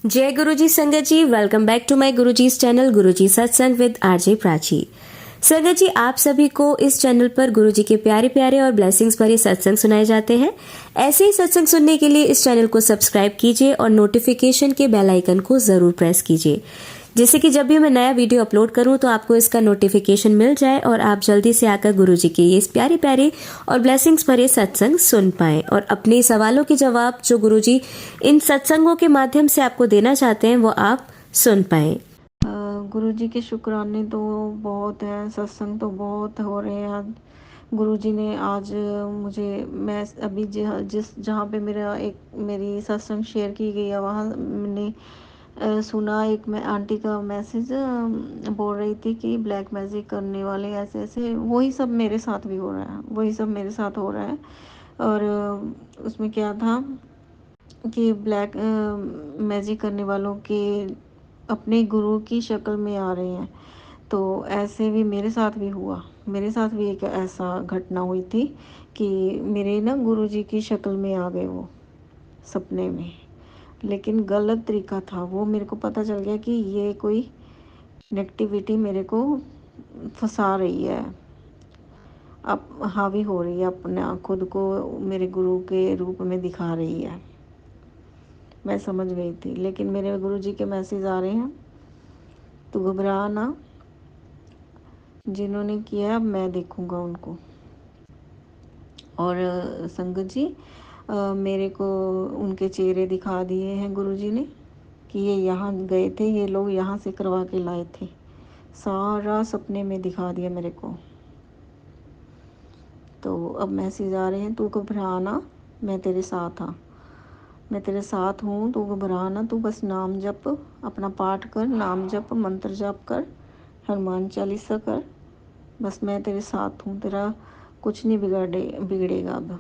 जय गुरुजी संगत जी, वेलकम बैक टू माय गुरुजी's channel Guruji Satsang with RJ Prachi. संगत जी, आप सभी को इस चैनल पर गुरुजी के प्यारे प्यारे और ब्लेसिंग्स भरे सत्संग सुनाए जाते हैं। ऐसे ही सत्संग सुनने के लिए इस चैनल को सब्सक्राइब कीजिए और नोटिफिकेशन के बेल आइकन को जरूर प्रेस कीजिए, जिससे कि जब भी मैं नया वीडियो अपलोड करूं तो आपको इसका नोटिफिकेशन मिल जाए और आप जल्दी से आकर गुरुजी के ये प्यारे प्यारे और ब्लेसिंग्स भरे सत्संग सुन पाएं और अपने सवालों के जवाब जो गुरुजी इन सत्संगों के माध्यम से आपको देना चाहते हैं वो आप सुन पाएं। गुरुजी के शुक्राने तो बहुत हैं, सत्संग तो बहुत हो रहे हैं। आज गुरुजी ने आज मुझे, मैं अभी जहाँ पे मेरी सत्संग शेयर की गई है वहाँ मैंने सुना। एक मैं आंटी का मैसेज बोल रही थी कि ब्लैक मैजिक करने वाले ऐसे ऐसे, वही सब मेरे साथ भी हो रहा है, वही सब मेरे साथ हो रहा है। और उसमें क्या था कि ब्लैक मैजिक करने वालों के अपने गुरु की शक्ल में आ रहे हैं। तो ऐसे भी मेरे साथ भी हुआ, मेरे साथ भी एक ऐसा घटना हुई थी कि मेरे ना गुरुजी की शक्ल में आ गए वो सपने में, लेकिन गलत तरीका था वो। मेरे को पता चल गया कि ये कोई नेगेटिविटी मेरे को फंसा रही है, अब हावी हो रही है, अपना खुद को मेरे गुरु के रूप में दिखा रही है। मैं समझ गई थी, लेकिन मेरे गुरुजी के मैसेज आ रहे हैं, तो घबरा ना, जिन्होंने किया मैं देखूंगा उनको। और संगत जी, मेरे को उनके चेहरे दिखा दिए हैं गुरुजी ने कि ये यहाँ गए थे, ये लोग यहाँ से करवा के लाए थे, सारा सपने में दिखा दिया मेरे को। तो अब मैसेज आ रहे हैं, तू घबराना, मैं तेरे साथ हाँ, मैं तेरे साथ हूँ, तू घबराना, तू बस नाम जप, अपना पाठ कर, नाम जप, मंत्र जप कर, हनुमान चालीसा कर, बस मैं तेरे साथ हूँ, तेरा कुछ नहीं बिगड़ेगा अब।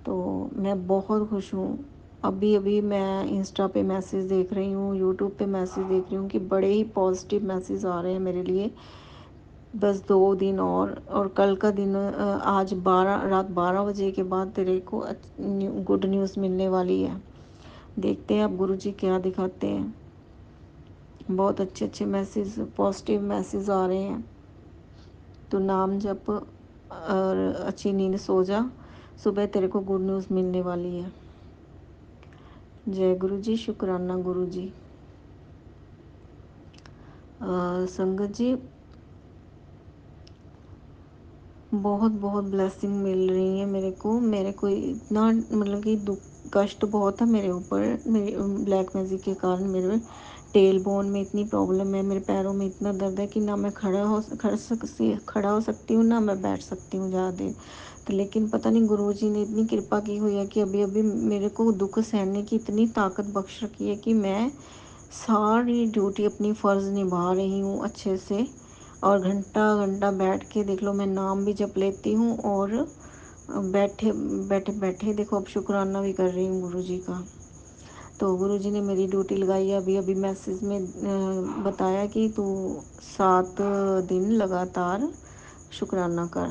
तो मैं बहुत खुश हूँ। अभी अभी मैं इंस्टा पे मैसेज देख रही हूँ, यूट्यूब पे मैसेज देख रही हूँ कि बड़े ही पॉजिटिव मैसेज आ रहे हैं मेरे लिए। बस 2 दिन और कल का दिन, आज रात 12 बजे के बाद तेरे को गुड न्यूज़ मिलने वाली है। देखते हैं अब गुरुजी क्या दिखाते हैं। बहुत अच्छे अच्छे मैसेज, पॉजिटिव मैसेज आ रहे हैं। तो नाम जप और अच्छी नींद सो जा, सुबह तेरे को गुड न्यूज़ मिलने वाली है। जय गुरु जी, शुक्राना गुरु जी। संगत जी, बहुत बहुत ब्लेसिंग मिल रही है मेरे को इतना, मतलब कि दुख कष्ट बहुत था मेरे ऊपर, मेरे ब्लैक मैजिक के कारण। मेरे टेल बोन में इतनी प्रॉब्लम है, मेरे पैरों में इतना दर्द है कि ना मैं खड़ा हो सकती हूँ, ना मैं बैठ सकती हूँ ज़्यादा देर। तो लेकिन पता नहीं गुरुजी ने इतनी कृपा की हुई है कि अभी अभी मेरे को दुख सहने की इतनी ताकत बख्श रखी है कि मैं सारी ड्यूटी अपनी फ़र्ज़ निभा रही हूँ अच्छे से। और घंटा घंटा बैठ के देख लो, मैं नाम भी जप लेती हूँ और बैठे बैठे बैठे देखो अब शुक्राना भी कर रही हूँ गुरुजी का। तो गुरुजी ने मेरी ड्यूटी लगाई है। अभी अभी मैसेज में बताया कि तू 7 दिन लगातार शुक्राना कर,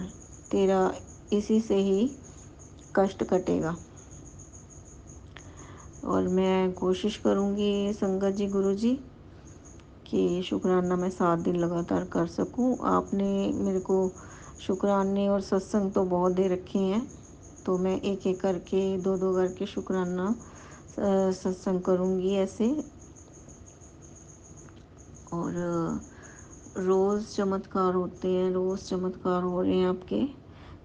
तेरा इसी से ही कष्ट कटेगा। और मैं कोशिश करूँगी संगत जी, गुरुजी, कि शुक्राना मैं 7 दिन लगातार कर सकूं। आपने मेरे को शुक्राने और सत्संग तो बहुत दे रखे हैं, तो मैं एक एक करके, दो दो करके शुक्राना सत्संग करूँगी ऐसे। और रोज़ चमत्कार होते हैं, रोज़ चमत्कार हो रहे हैं आपके।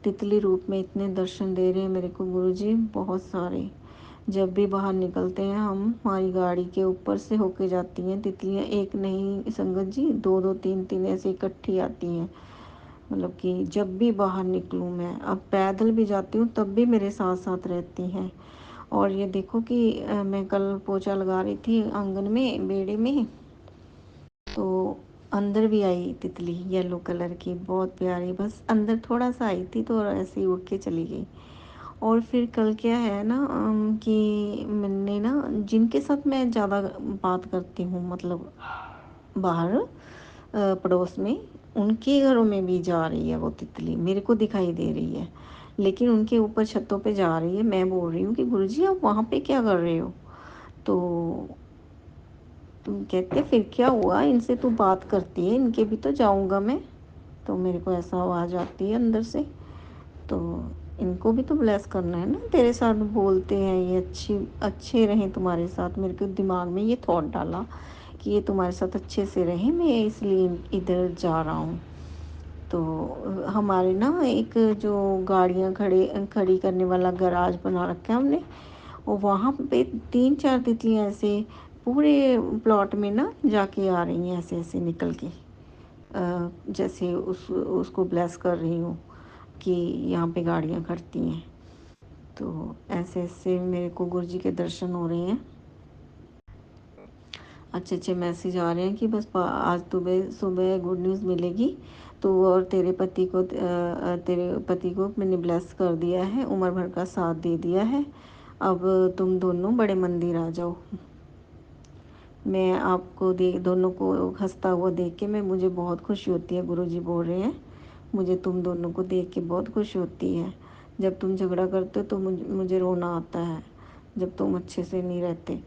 तितली रूप में इतने दर्शन दे रहे हैं मेरे को गुरुजी, बहुत सारे। जब भी बाहर निकलते हैं हम, हमारी गाड़ी के ऊपर से होके जाती हैं तितलियाँ, एक नहीं संगत जी, दो दो तीन तीन ऐसे इकट्ठी आती हैं। मतलब कि जब भी बाहर निकलूँ मैं, अब पैदल भी जाती हूँ तब भी मेरे साथ साथ रहती हैं। और ये देखो कि मैं कल पोछा लगा रही थी आंगन में, बेड़े में, तो अंदर भी आई तितली येलो कलर की, बहुत प्यारी। बस अंदर थोड़ा सा आई थी तो ऐसे ही उड़ के चली गई। और फिर कल क्या है ना, कि मैंने ना, जिनके साथ मैं ज़्यादा बात करती हूँ, मतलब बाहर पड़ोस में, उनके घरों में भी जा रही है वो तितली, मेरे को दिखाई दे रही है। लेकिन उनके ऊपर छतों पे जा रही है। मैं बोल रही हूँ कि गुरुजी आप वहाँ पे क्या कर रहे हो? तो तुम कहते फिर क्या हुआ, इनसे तू बात करती है, इनके भी तो जाऊंगा मैं। तो मेरे को ऐसा आवाज़ आती है अंदर से, तो इनको भी तो ब्लेस करना है ना, तेरे साथ बोलते हैं ये अच्छे रहें तुम्हारे साथ। मेरे को दिमाग में ये थॉट डाला कि ये तुम्हारे साथ अच्छे से रहें, मैं इसलिए इधर जा रहा हूँ। तो हमारे ना एक जो गाड़ियाँ खड़ी करने वाला गराज बना रखा है हमने, और वहाँ पे 3-4 तितलियाँ ऐसे पूरे प्लॉट में ना जाके आ रही हैं, ऐसे ऐसे निकल के, जैसे उसको ब्लेस कर रही हूँ कि यहाँ पे गाड़ियाँ खड़ती हैं। तो ऐसे ऐसे मेरे को गुरु जी के दर्शन हो रहे हैं, अच्छे अच्छे मैसेज आ रहे हैं कि बस आज सुबह सुबह गुड न्यूज़ मिलेगी। तो और तेरे पति को मैंने ब्लेस कर दिया है, उम्र भर का साथ दे दिया है, अब तुम दोनों बड़े मंदिर आ जाओ। मैं आपको दोनों को हंसता हुआ देख के मुझे बहुत खुशी होती है। गुरुजी बोल रहे हैं मुझे तुम दोनों को देख के बहुत खुशी होती है। जब तुम झगड़ा करते हो तो मुझे रोना आता है, जब तुम अच्छे से नहीं रहते।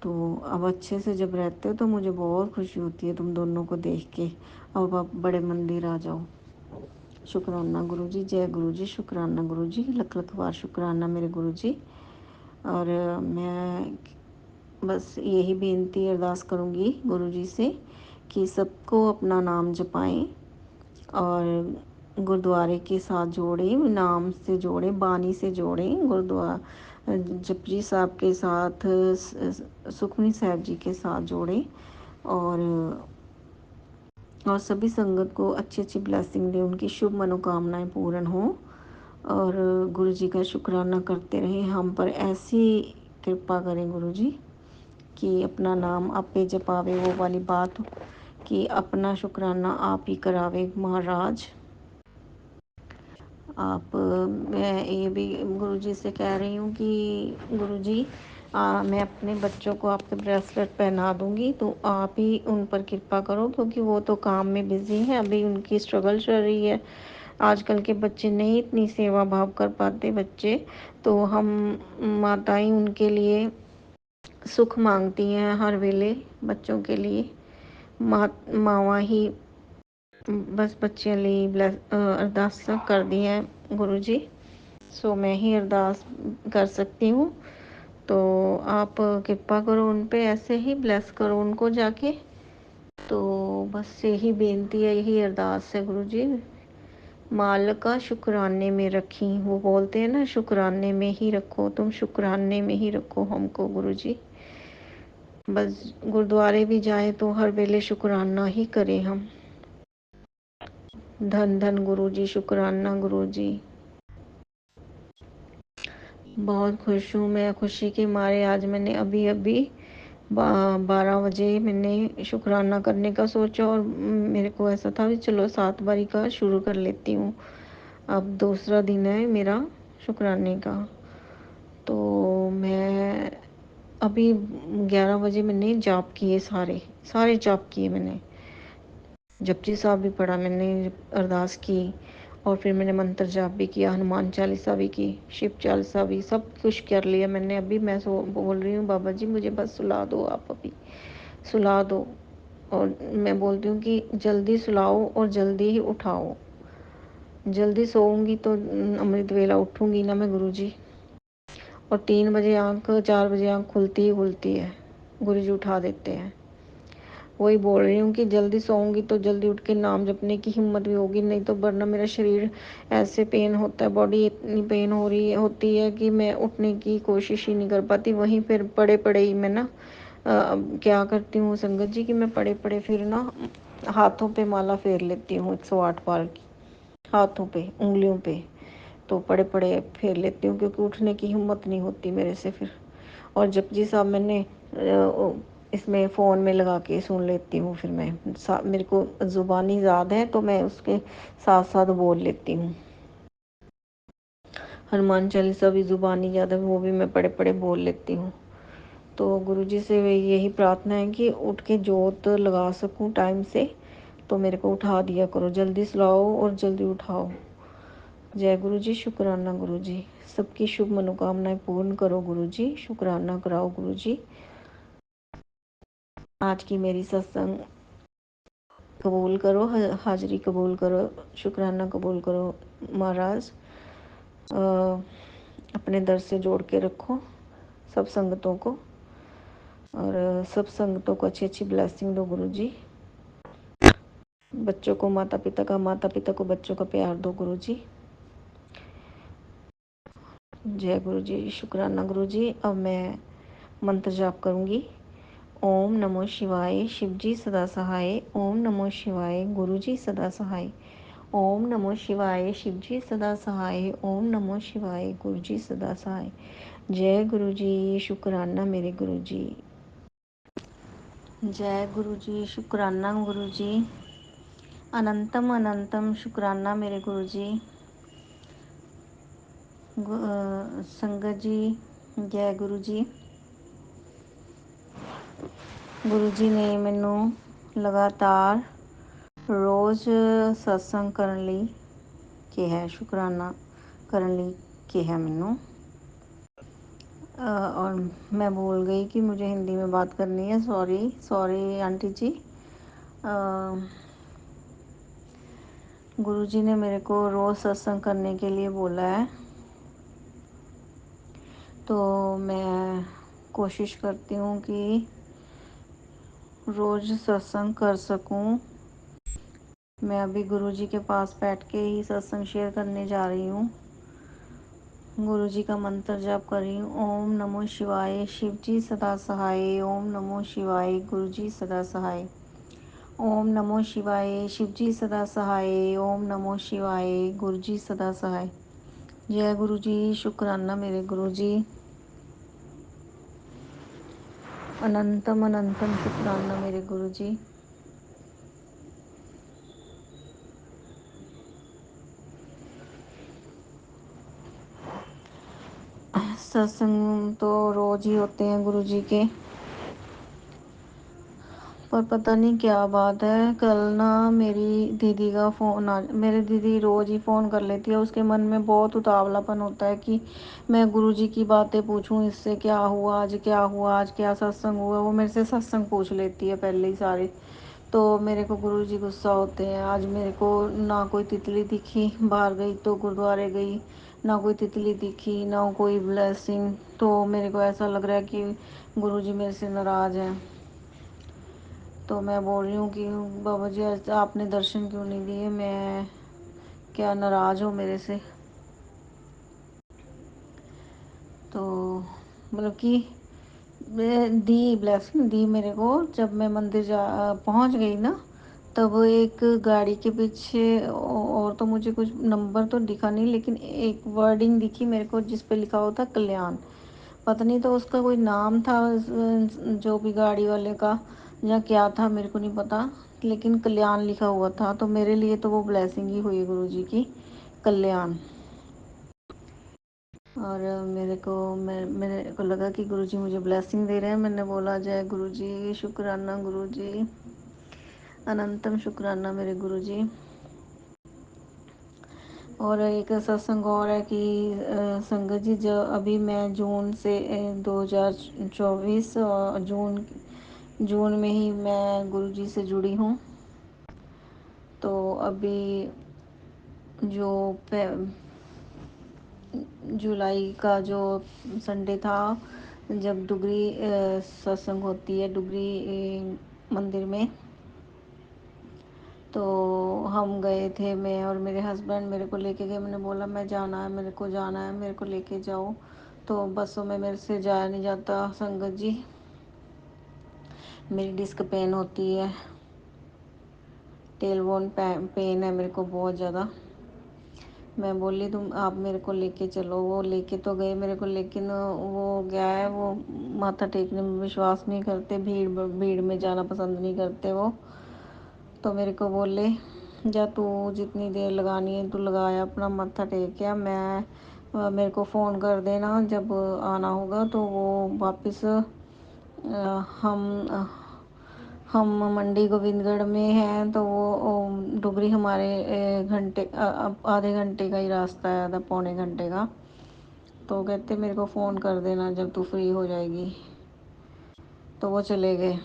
तो अब अच्छे से जब रहते हो तो मुझे बहुत खुशी होती है तुम दोनों को देख के। अब आप बड़े मंदिर आ जाओ। शुक्राना गुरुजी, जय गुरुजी, शुक्राना गुरुजी, लख लख बार शुक्राना मेरे गुरुजी। और मैं बस यही बेनती अरदास करूँगी गुरुजी से कि सबको अपना नाम जपाएं और गुरुद्वारे के साथ जोड़ें, नाम से जोड़ें, बानी से जोड़ें, गुरुद्वारा जपजी साहब के साथ, सुखमनी साहब जी के साथ जोड़ें, और सभी संगत को अच्छी अच्छी ब्लेसिंग दें, उनकी शुभ मनोकामनाएं पूर्ण हों। और गुरु जी का शुक्राना करते रहें, हम पर ऐसी कृपा करें गुरु जी कि अपना नाम आपे जपावे, वो वाली बात कि अपना शुक्राना आप ही करावे महाराज। आप मैं ये भी गुरुजी से कह रही हूँ कि गुरुजी मैं अपने बच्चों को आपके ब्रेसलेट पहना दूँगी, तो आप ही उन पर कृपा करो, क्योंकि वो तो काम में बिज़ी हैं, अभी उनकी स्ट्रगल चल रही है। आजकल के बच्चे नहीं इतनी सेवा भाव कर पाते बच्चे, तो हम माताएं उनके लिए सुख मांगती हैं हर वेले बच्चों के लिए। मावा ही बस बच्चियां ਲਈ अरदासां करदी हैं गुरु जी। सो मैं ही अरदास कर सकती हूँ, तो आप कृपा करो उन पे, ऐसे ही ब्लेस करो उनको जाके। तो बस यही बेनती है, यही अरदास है गुरु जी। माल का शुक्राने में रखी, वो बोलते हैं ना शुक्राने में ही रखो, तुम शुक्राने में ही रखो हमको गुरु जी। बस गुरुद्वारे भी जाए तो हर वेले शुक्राना ही करें हम। धन धन गुरु जी, शुक्राना गुरु जी। बहुत खुश हूँ मैं, खुशी के मारे आज मैंने अभी अभी 12 बजे मैंने शुक्राना करने का सोचा, और मेरे को ऐसा था कि चलो 7 बारी का शुरू कर लेती हूँ। अब दूसरा दिन है मेरा शुक्राने का। तो मैं अभी 11 बजे मैंने जाप किए, सारे सारे जाप किए मैंने, जपजी साहब भी पढ़ा मैंने, अरदास की, और फिर मैंने मंत्र जाप भी किया, हनुमान चालीसा भी की, शिव चालीसा भी, सब कुछ कर लिया मैंने। अभी मैं बोल रही हूँ बाबा जी मुझे बस सुला दो, आप अभी सुला दो। और मैं बोलती हूँ कि जल्दी सुलाओ और जल्दी ही उठाओ। जल्दी सोऊंगी तो अमृत वेला उठूंगी ना मैं गुरुजी। और 3 बजे आँख, 4 बजे आँख खुलती ही खुलती है, गुरुजी उठा देते हैं। वही बोल रही हूँ कि जल्दी सोऊंगी तो जल्दी उठ के नाम जपने की हिम्मत भी होगी, नहीं तो वरना मेरा शरीर ऐसे पेन होता है, बॉडी इतनी पेन होती है कि मैं उठने की कोशिश ही नहीं कर पाती। वहीं फिर पड़े पड़े ही मैं ना क्या करती हूँ संगत जी कि मैं पड़े पड़े फिर ना हाथों पे माला फेर लेती हूँ 108 बार की, हाथों पे, उंगलियों पे, तो पड़े पड़े फेर लेती हूँ, क्योंकि उठने की हिम्मत नहीं होती मेरे से फिर। और जपजी साहब मैंने इसमें फ़ोन में लगा के सुन लेती हूँ, फिर मैं मेरे को ज़ुबानी याद है तो मैं उसके साथ साथ बोल लेती हूँ। हनुमान चालीसा भी ज़ुबानी याद है, वो भी मैं पड़े पड़े बोल लेती हूँ। तो गुरुजी से यही प्रार्थना है कि उठ के जोत लगा सकूँ टाइम से, तो मेरे को उठा दिया करो, जल्दी सुलाओ और जल्दी उठाओ। जय गुरु जी, शुक्राना गुरु जी, सबकी शुभ मनोकामनाएं पूर्ण करो गुरु जी, शुक्राना कराओ गुरु जी। आज की मेरी सत्संग कबूल करो, हाजिरी कबूल करो, शुक्राना कबूल करो महाराज। अपने दर से जोड़ के रखो सब संगतों को, और सब संगतों को अच्छी अच्छी ब्लेसिंग दो गुरु जी। बच्चों को माता पिता का, माता पिता को बच्चों का प्यार दो गुरु जी। जय गुरु जी, शुक्राना गुरु जी। अब मैं मंत्र जाप करूंगी। ओम नमो शिवाय, शिव जी सदा सहाय। ओम नमो शिवाय, गुरु जी सदा सहाय। ओम नमो शिवाय, शिव जी सदा सहाय। ओम नमो शिवाय, गुरु जी सदा सहाय। जय गुरु जी, शुक्राना मेरे गुरु जी। जय गुरु जी, शुक्राना गुरु जी। अनंतम अनंतम शुक्राना मेरे गुरु जी। संगत जी, जय गुरु जी। गुरु जी ने ਮੈਨੂੰ ਲਗਾਤਾਰ ਰੋਜ਼ ਸਤਸੰਗ ਕਰਨ ਲਈ ਕਿਹਾ, ਸ਼ੁਕਰਾਨਾ ਕਰਨ ਲਈ ਕਿਹਾ ਮੈਨੂੰ। और मैं भूल गई कि मुझे हिंदी में बात करनी है। सॉरी सॉरी आंटी जी। गुरु जी ने मेरे को रोज़ सत्संग करने के लिए बोला है, तो मैं कोशिश करती हूँ कि रोज़ सत्संग कर सकूँ। मैं अभी गुरु जी के पास बैठ के ही सत्संग शेयर करने जा रही हूँ। गुरु जी का मंत्र जाप कर रही हूँ। ओम नमो शिवाय, शिव जी सदा सहाय। ओम नमो शिवाय, गुरु जी सदा सहाय। ओम नमो शिवाय, शिव जी सदा सहाय। ओम नमो शिवाय, गुरु जी सदा सहाय। जय गुरु जी, शुक्राना मेरे गुरु जी। अनंतम अनंतम शुक्राना मेरे गुरु जी। सत्संग तो रोज ही होते हैं गुरु जी के, पर पता नहीं क्या बात है। कल ना मेरी दीदी का फ़ोन मेरी दीदी रोज़ ही फ़ोन कर लेती है। उसके मन में बहुत उतावलापन होता है कि मैं गुरु जी की बातें पूछूं, इससे क्या हुआ, आज क्या हुआ, आज क्या सत्संग हुआ। वो मेरे से सत्संग पूछ लेती है पहले ही सारे। तो मेरे को गुरु जी गुस्सा होते हैं। आज मेरे को ना कोई तितली दिखी, बाहर गई तो गुरुद्वारे गई, ना कोई तितली दिखी, ना कोई ब्लेसिंग। तो मेरे को ऐसा लग रहा है कि गुरु जी मेरे से नाराज़ हैं। तो मैं बोल रही हूँ कि बाबा जी आपने दर्शन क्यों नहीं दिए, मैं क्या नाराज़ हो मेरे से। तो मतलब कि दी ब्लेसिंग दी मेरे को। जब मैं मंदिर जा पहुँच गई ना, तब एक गाड़ी के पीछे और तो मुझे कुछ नंबर तो दिखा नहीं, लेकिन एक वर्डिंग दिखी मेरे को जिस पे लिखा होता कल्याण। पता नहीं तो उसका कोई नाम था जो भी गाड़ी वाले का, या क्या था मेरे को नहीं पता, लेकिन कल्याण लिखा हुआ था। तो मेरे लिए तो वो ब्लेसिंग ही हुई गुरु जी की, कल्याण। और मेरे को लगा कि गुरु जी मुझे ब्लेसिंग दे रहे हैं। मैंने बोला जय गुरु जी, शुक्राना गुरु जी, अनंतम शुक्राना मेरे गुरु जी। और एक सत्संग और है कि संगत जी, जो अभी मैं जून से 2024 जून में ही मैं गुरु जी से जुड़ी हूँ। तो अभी जो जुलाई का जो संडे था, जब डुगरी सत्संग होती है डुगरी मंदिर में, तो हम गए थे। मैं और मेरे हस्बैंड मेरे को लेके गए। मैंने बोला मैं जाना है, मेरे को जाना है, मेरे को लेके जाओ। तो बसों में मेरे से जाया नहीं जाता संगत जी। मेरी डिस्क पेन होती है, टेलबोन पेन है मेरे को बहुत ज़्यादा। मैं बोली तुम आप मेरे को लेके चलो। वो लेके तो गए मेरे को, लेकिन वो गया है, वो माथा टेकने में विश्वास नहीं करते, भीड़ में जाना पसंद नहीं करते वो। तो मेरे को बोले जा तू जितनी देर लगानी है तू लगाया, अपना माथा टेक क्या। मेरे को फ़ोन कर देना जब आना होगा। तो वो वापस हम हम मंडी गोविंदगढ़ में हैं, तो वो डुगरी हमारे आधे घंटे का ही रास्ता है, आधा पौने घंटे का। तो कहते मेरे को फ़ोन कर देना जब तू फ्री हो जाएगी। तो वो चले गए।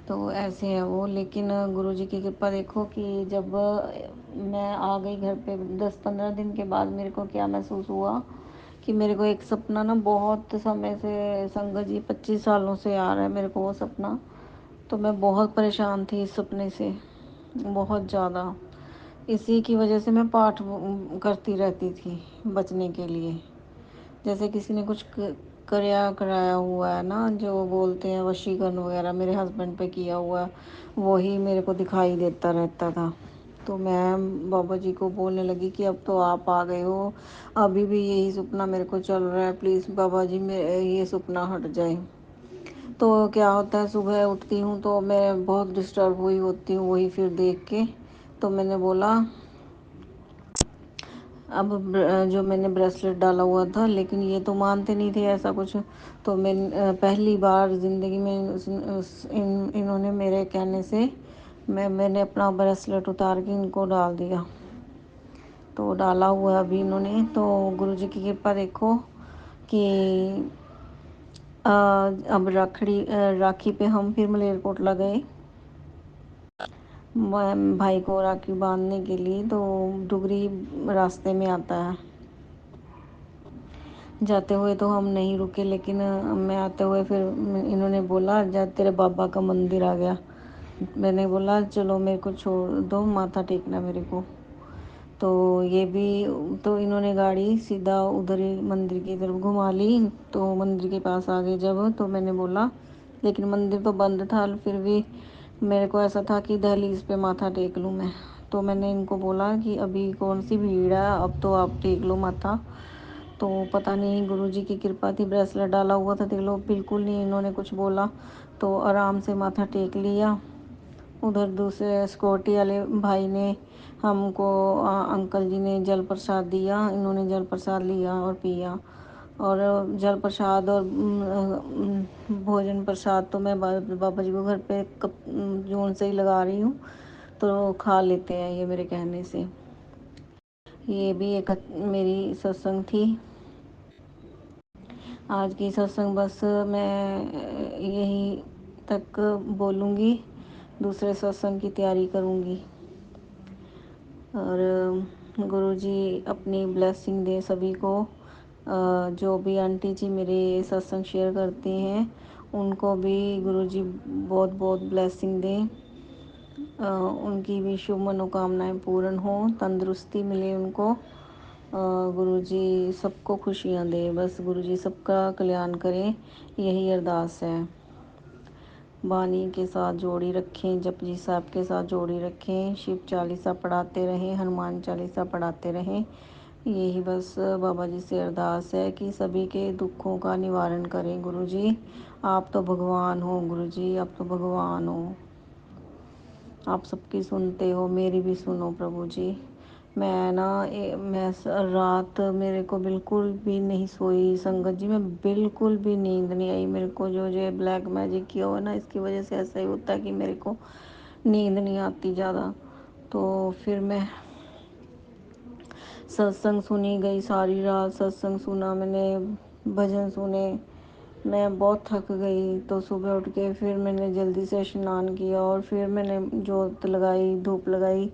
तो ऐसे है वो। लेकिन गुरुजी की कृपा देखो कि जब मैं आ गई घर पे 10-15 दिन के बाद मेरे को क्या महसूस हुआ कि मेरे को एक सपना ना, बहुत समय से संगत जी 25 सालों से आ रहा है मेरे को वो सपना। तो मैं बहुत परेशान थी इस सपने से, बहुत ज़्यादा। इसी की वजह से मैं पाठ करती रहती थी बचने के लिए। जैसे किसी ने कुछ कराया कराया हुआ है ना, जो बोलते हैं वशीकरण वगैरह, मेरे हस्बैंड पे किया हुआ है, वही मेरे को दिखाई देता रहता था। तो मैं बाबा जी को बोलने लगी कि अब तो आप आ गए हो, अभी भी यही सपना मेरे को चल रहा है, प्लीज़ बाबा जी मेरे ये सपना हट जाए। तो क्या होता है, सुबह उठती हूँ तो मैं बहुत डिस्टर्ब हुई होती हूँ वही फिर देख के। तो मैंने बोला, अब जो मैंने ब्रेसलेट डाला हुआ था, लेकिन ये तो मानते नहीं थे ऐसा कुछ। तो मैं पहली बार ज़िंदगी में इन्होंने मेरे कहने से मैंने अपना ब्रेसलेट उतार के इनको डाल दिया। तो डाला हुआ है अभी इन्होंने। तो गुरुजी की कृपा देखो कि अब राखी पे हम फिर मलेरकोटला गए भाई को राखी बांधने के लिए। तो डुगरी रास्ते में आता है, जाते हुए तो हम नहीं रुके, लेकिन मैं आते हुए फिर इन्होंने बोला जा तेरे बाबा का मंदिर आ गया। मैंने बोला चलो मेरे को छोड़ दो, माथा टेकना मेरे को। तो ये भी, तो इन्होंने गाड़ी सीधा उधर ही मंदिर की तरफ घुमा ली। तो मंदिर के पास आ गए जब, तो मैंने बोला, लेकिन मंदिर तो बंद था, फिर भी मेरे को ऐसा था कि दहलीज पे माथा टेक लूँ मैं। तो मैंने इनको बोला कि अभी कौन सी भीड़ है, अब तो आप टेक लो माथा। तो पता नहीं गुरुजी की कृपा थी, ब्रेसलेट डाला हुआ था, देख लो बिल्कुल नहीं इन्होंने कुछ बोला। तो आराम से माथा टेक लिया। उधर दूसरे सिक्योरिटी वाले भाई ने हमको अंकल जी ने जल प्रसाद दिया, इन्होंने जल प्रसाद लिया और पिया। और जल प्रसाद और भोजन प्रसाद तो मैं बाबा जी को घर पे कप जून से ही लगा रही हूँ, तो खा लेते हैं ये मेरे कहने से। ये भी एक मेरी सत्संग थी आज की सत्संग। बस मैं यही तक बोलूँगी, दूसरे सत्संग की तैयारी करूँगी। और गुरुजी अपनी ब्लेसिंग दे सभी को। जो भी आंटी जी मेरे सत्संग शेयर करती हैं उनको भी गुरुजी बहुत बहुत ब्लेसिंग दें। उनकी भी शुभ मनोकामनाएं पूर्ण हो, तंदुरुस्ती मिले उनको। गुरुजी सबको खुशियाँ दे, बस गुरुजी सबका कल्याण करें, यही अरदास है। वाणी के साथ जोड़ी रखें, जपजी साहब के साथ जोड़ी रखें, शिव चालीसा पढ़ाते रहें, हनुमान चालीसा पढ़ाते रहें। यही बस बाबा जी से अरदास है कि सभी के दुखों का निवारण करें। गुरुजी आप तो भगवान हो, गुरुजी आप तो भगवान हो, आप सबकी सुनते हो, मेरी भी सुनो प्रभु जी। मैं ना मैं रात मेरे को बिल्कुल भी नहीं सोई संगत जी, मैं बिल्कुल भी नींद नहीं आई मेरे को। जो जो ब्लैक मैजिक किया हो ना, इसकी वजह से ऐसा ही होता है कि मेरे को नींद नहीं आती ज़्यादा। तो फिर मैं सत्संग सुनी गई, सारी रात सत्संग सुना मैंने, भजन सुने। मैं बहुत थक गई, तो सुबह उठ के फिर मैंने जल्दी से स्नान किया और फिर मैंने जोत लगाई, धूप लगाई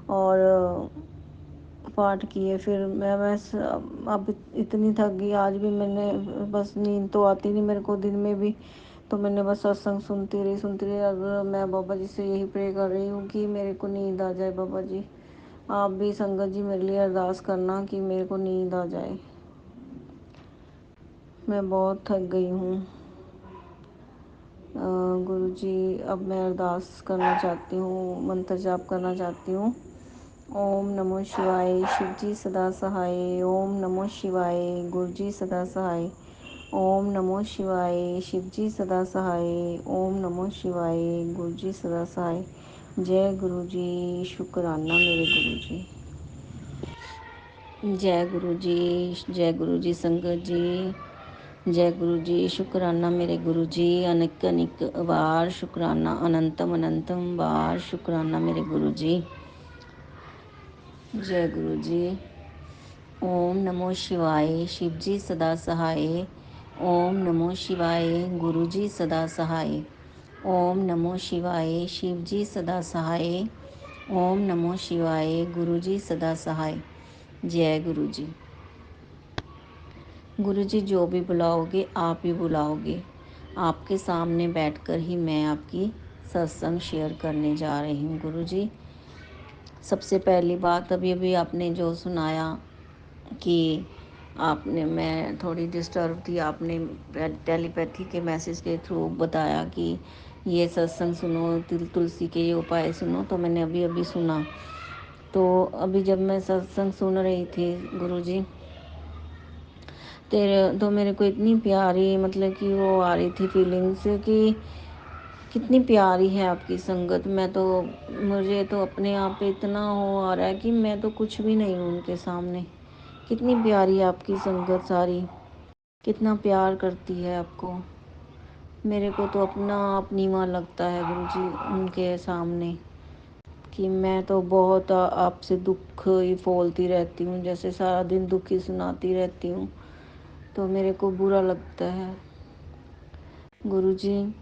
और पाठ किए। फिर अब इतनी थक गई आज भी, मैंने बस नींद तो आती नहीं मेरे को दिन में भी, तो मैंने बस सत्संग सुनती रही। अब मैं बाबा जी से यही प्रे कर रही हूँ कि मेरे को नींद आ जाए। बाबा जी आप भी संगत जी मेरे लिए अरदास करना कि मेरे को नींद आ जाए, मैं बहुत थक गई हूँ। गुरु जी अब मैं अरदास करना चाहती हूँ, मंत्र जाप करना चाहती हूँ। ओम नमो शिवाय, शिव जी सदा सहाय। ओम नमो शिवाय, गुरु जी सदा सहाय। ओम नमो शिवाय, शिव जी सदा सहाय। ओम नमो शिवाय, गुरु जी सदा सहाय। जय गुरु जी, शुक्राना मेरे गुरु जी। जय गुरु जी, जय गुरु जी संगत जी, जय गुरु जी, शुक्राना मेरे गुरु जी, अनेक अनेक बार शुक्राना, अनंतम अनंतम बार शुक्राना मेरे गुरु जी। जय गुरु जी। ओम नमो शिवाय, शिव जी सदा सहाय। ओम नमो शिवाय, गुरु जी सदा सहाय। ओम नमो शिवाय। शिव जी सदा सहाय। ओम नमो शिवाय। गुरु जी सदा सहाय। जय गुरु जी। गुरु जी जो भी बुलाओगे आप ही बुलाओगे। आपके सामने बैठकर ही मैं आपकी सत्संग शेयर करने जा रही हूँ गुरु जी। सबसे पहली बात, अभी अभी आपने जो सुनाया कि आपने, मैं थोड़ी डिस्टर्ब थी, आपने टेलीपैथी के मैसेज के थ्रू बताया कि ये सत्संग सुनो, तुलसी के ये उपाय सुनो, तो मैंने अभी अभी सुना। तो अभी जब मैं सत्संग सुन रही थी गुरुजी, तेरे तो मेरे को इतनी प्यारी, मतलब कि वो आ रही थी फीलिंग्स कि कितनी प्यारी है आपकी संगत। मैं तो, मुझे तो अपने आप पे इतना हो आ रहा है कि मैं तो कुछ भी नहीं हूँ उनके सामने। कितनी प्यारी है आपकी संगत सारी, कितना प्यार करती है आपको। मेरे को तो अपना आप नीवा लगता है गुरुजी उनके सामने, कि मैं तो बहुत आपसे दुख ही फौलती रहती हूँ, जैसे सारा दिन दुख ही सुनाती रहती हूँ, तो मेरे को बुरा लगता है गुरुजी।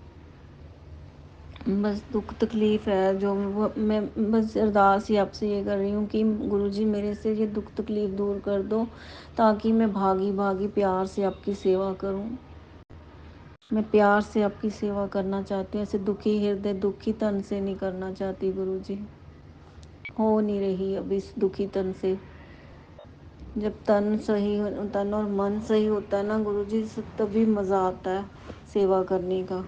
बस दुख तकलीफ है जो मैं बस अरदास ही आपसे ये कर रही हूँ कि गुरुजी मेरे से ये दुख तकलीफ दूर कर दो, ताकि मैं भागी भागी प्यार से आपकी सेवा करूँ। मैं प्यार से आपकी सेवा करना चाहती हूँ, ऐसे दुखी हृदय दुखी तन से नहीं करना चाहती गुरुजी। हो नहीं रही अब इस दुखी तन से। जब तन सही, तन और मन सही होता है ना गुरुजी, तभी मज़ा आता है सेवा करने का।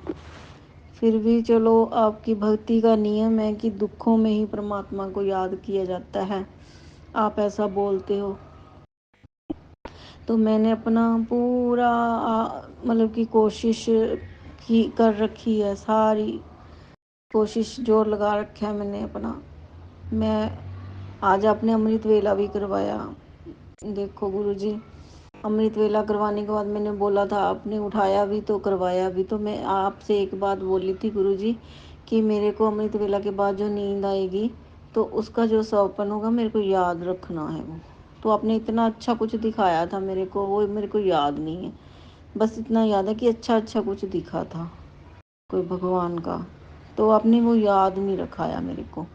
फिर भी चलो, आपकी भक्ति का नियम है कि दुखों में ही परमात्मा को याद किया जाता है, आप ऐसा बोलते हो। तो मैंने अपना पूरा मतलब कि कोशिश की कर रखी है, सारी कोशिश जोर लगा रखा है मैंने अपना। मैं आज आपने अमृत वेला भी करवाया, देखो गुरुजी, अमृत वेला करवाने के बाद मैंने बोला था, आपने उठाया भी तो करवाया भी। तो मैं आपसे एक बात बोली थी गुरुजी कि मेरे को अमृत वेला के बाद जो नींद आएगी तो उसका जो सपन होगा मेरे को याद रखना है वो। तो आपने इतना अच्छा कुछ दिखाया था मेरे को, वो मेरे को याद नहीं है। बस इतना याद है कि अच्छा अच्छा कुछ दिखा था कोई भगवान का, तो आपने वो याद नहीं रखाया मेरे को।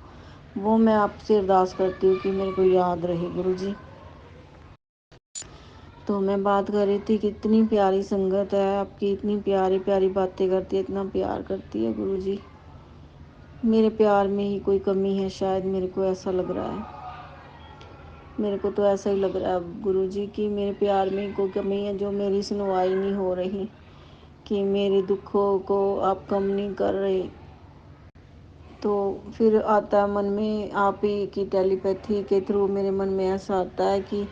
वो मैं आपसे अरदास करती हूँ कि मेरे को याद रहे गुरुजी। तो मैं बात कर रही थी कि इतनी प्यारी संगत है आपकी, इतनी प्यारी प्यारी बातें करती है, इतना प्यार करती है गुरुजी। मेरे प्यार में ही कोई कमी है शायद, मेरे को ऐसा लग रहा है। मेरे को तो ऐसा ही लग रहा है गुरुजी कि मेरे प्यार में ही कोई कमी है, जो मेरी सुनवाई नहीं हो रही, कि मेरे दुखों को आप कम नहीं कर रहे। तो फिर आता है मन में, आप ही की टेलीपैथी के थ्रू मेरे मन में ऐसा आता है कि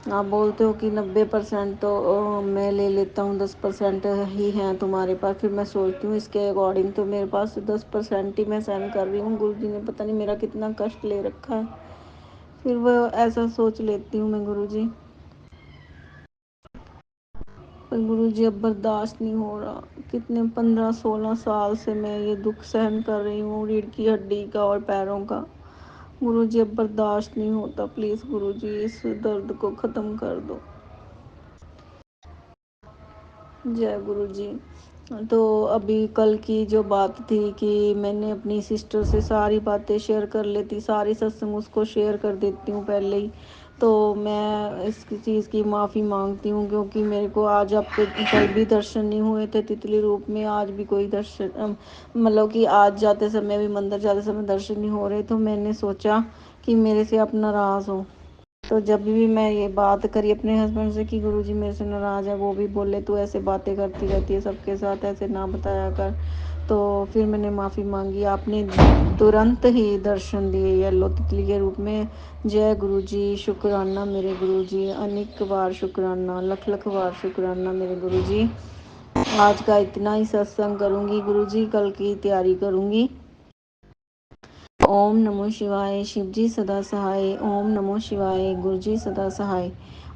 आप बोलते हो कि 90% तो मैं ले लेता हूँ, 10% ही हैं तुम्हारे पास। फिर मैं सोचती हूँ इसके अकॉर्डिंग तो मेरे पास 10% ही मैं सहन कर रही हूँ। गुरुजी ने पता नहीं मेरा कितना कष्ट ले रखा है। फिर वो ऐसा सोच लेती हूँ मैं गुरुजी, पर गुरुजी अब बर्दाश्त नहीं हो रहा। कितने 15-16 साल से मैं ये दुख सहन कर रही हूँ, रीढ़ की हड्डी का और पैरों का। गुरुजी अब बर्दाश्त नहीं होता, प्लीज़ गुरुजी इस दर्द को ख़त्म कर दो। जय गुरु जी। तो अभी कल की जो बात थी कि मैंने अपनी सिस्टर से सारी बातें शेयर कर लेती, सारी सत्संग उसको शेयर कर देती हूँ पहले ही। तो मैं इस चीज़ की माफ़ी मांगती हूँ, क्योंकि मेरे को आज आपके कल भी दर्शन नहीं हुए थे तितली रूप में, आज भी कोई दर्शन मतलब कि आज जाते समय भी, मंदिर जाते समय दर्शन नहीं हो रहे। तो मैंने सोचा कि मेरे से आप नाराज़ हो। तो जब भी मैं ये बात करी अपने हस्बैंड से कि गुरुजी मेरे से नाराज़ है, वो भी बोले तू ऐसे बातें करती रहती है सबके साथ, ऐसे ना बताया कर। तो फिर मैंने माफ़ी मांगी, आपने तुरंत ही दर्शन दिए येलो तितली के रूप में। जय गुरुजी, शुक्राना मेरे गुरुजी, अनेक बार शुक्राना, लख लख बार शुक्राना मेरे गुरुजी। आज का इतना ही सत्संग करूँगी गुरुजी, कल की तैयारी करूँगी। ओम नमो शिवाय। शिवजी सदा सहाय। ओम नमो शिवाय। गुरुजी सदा सहाय।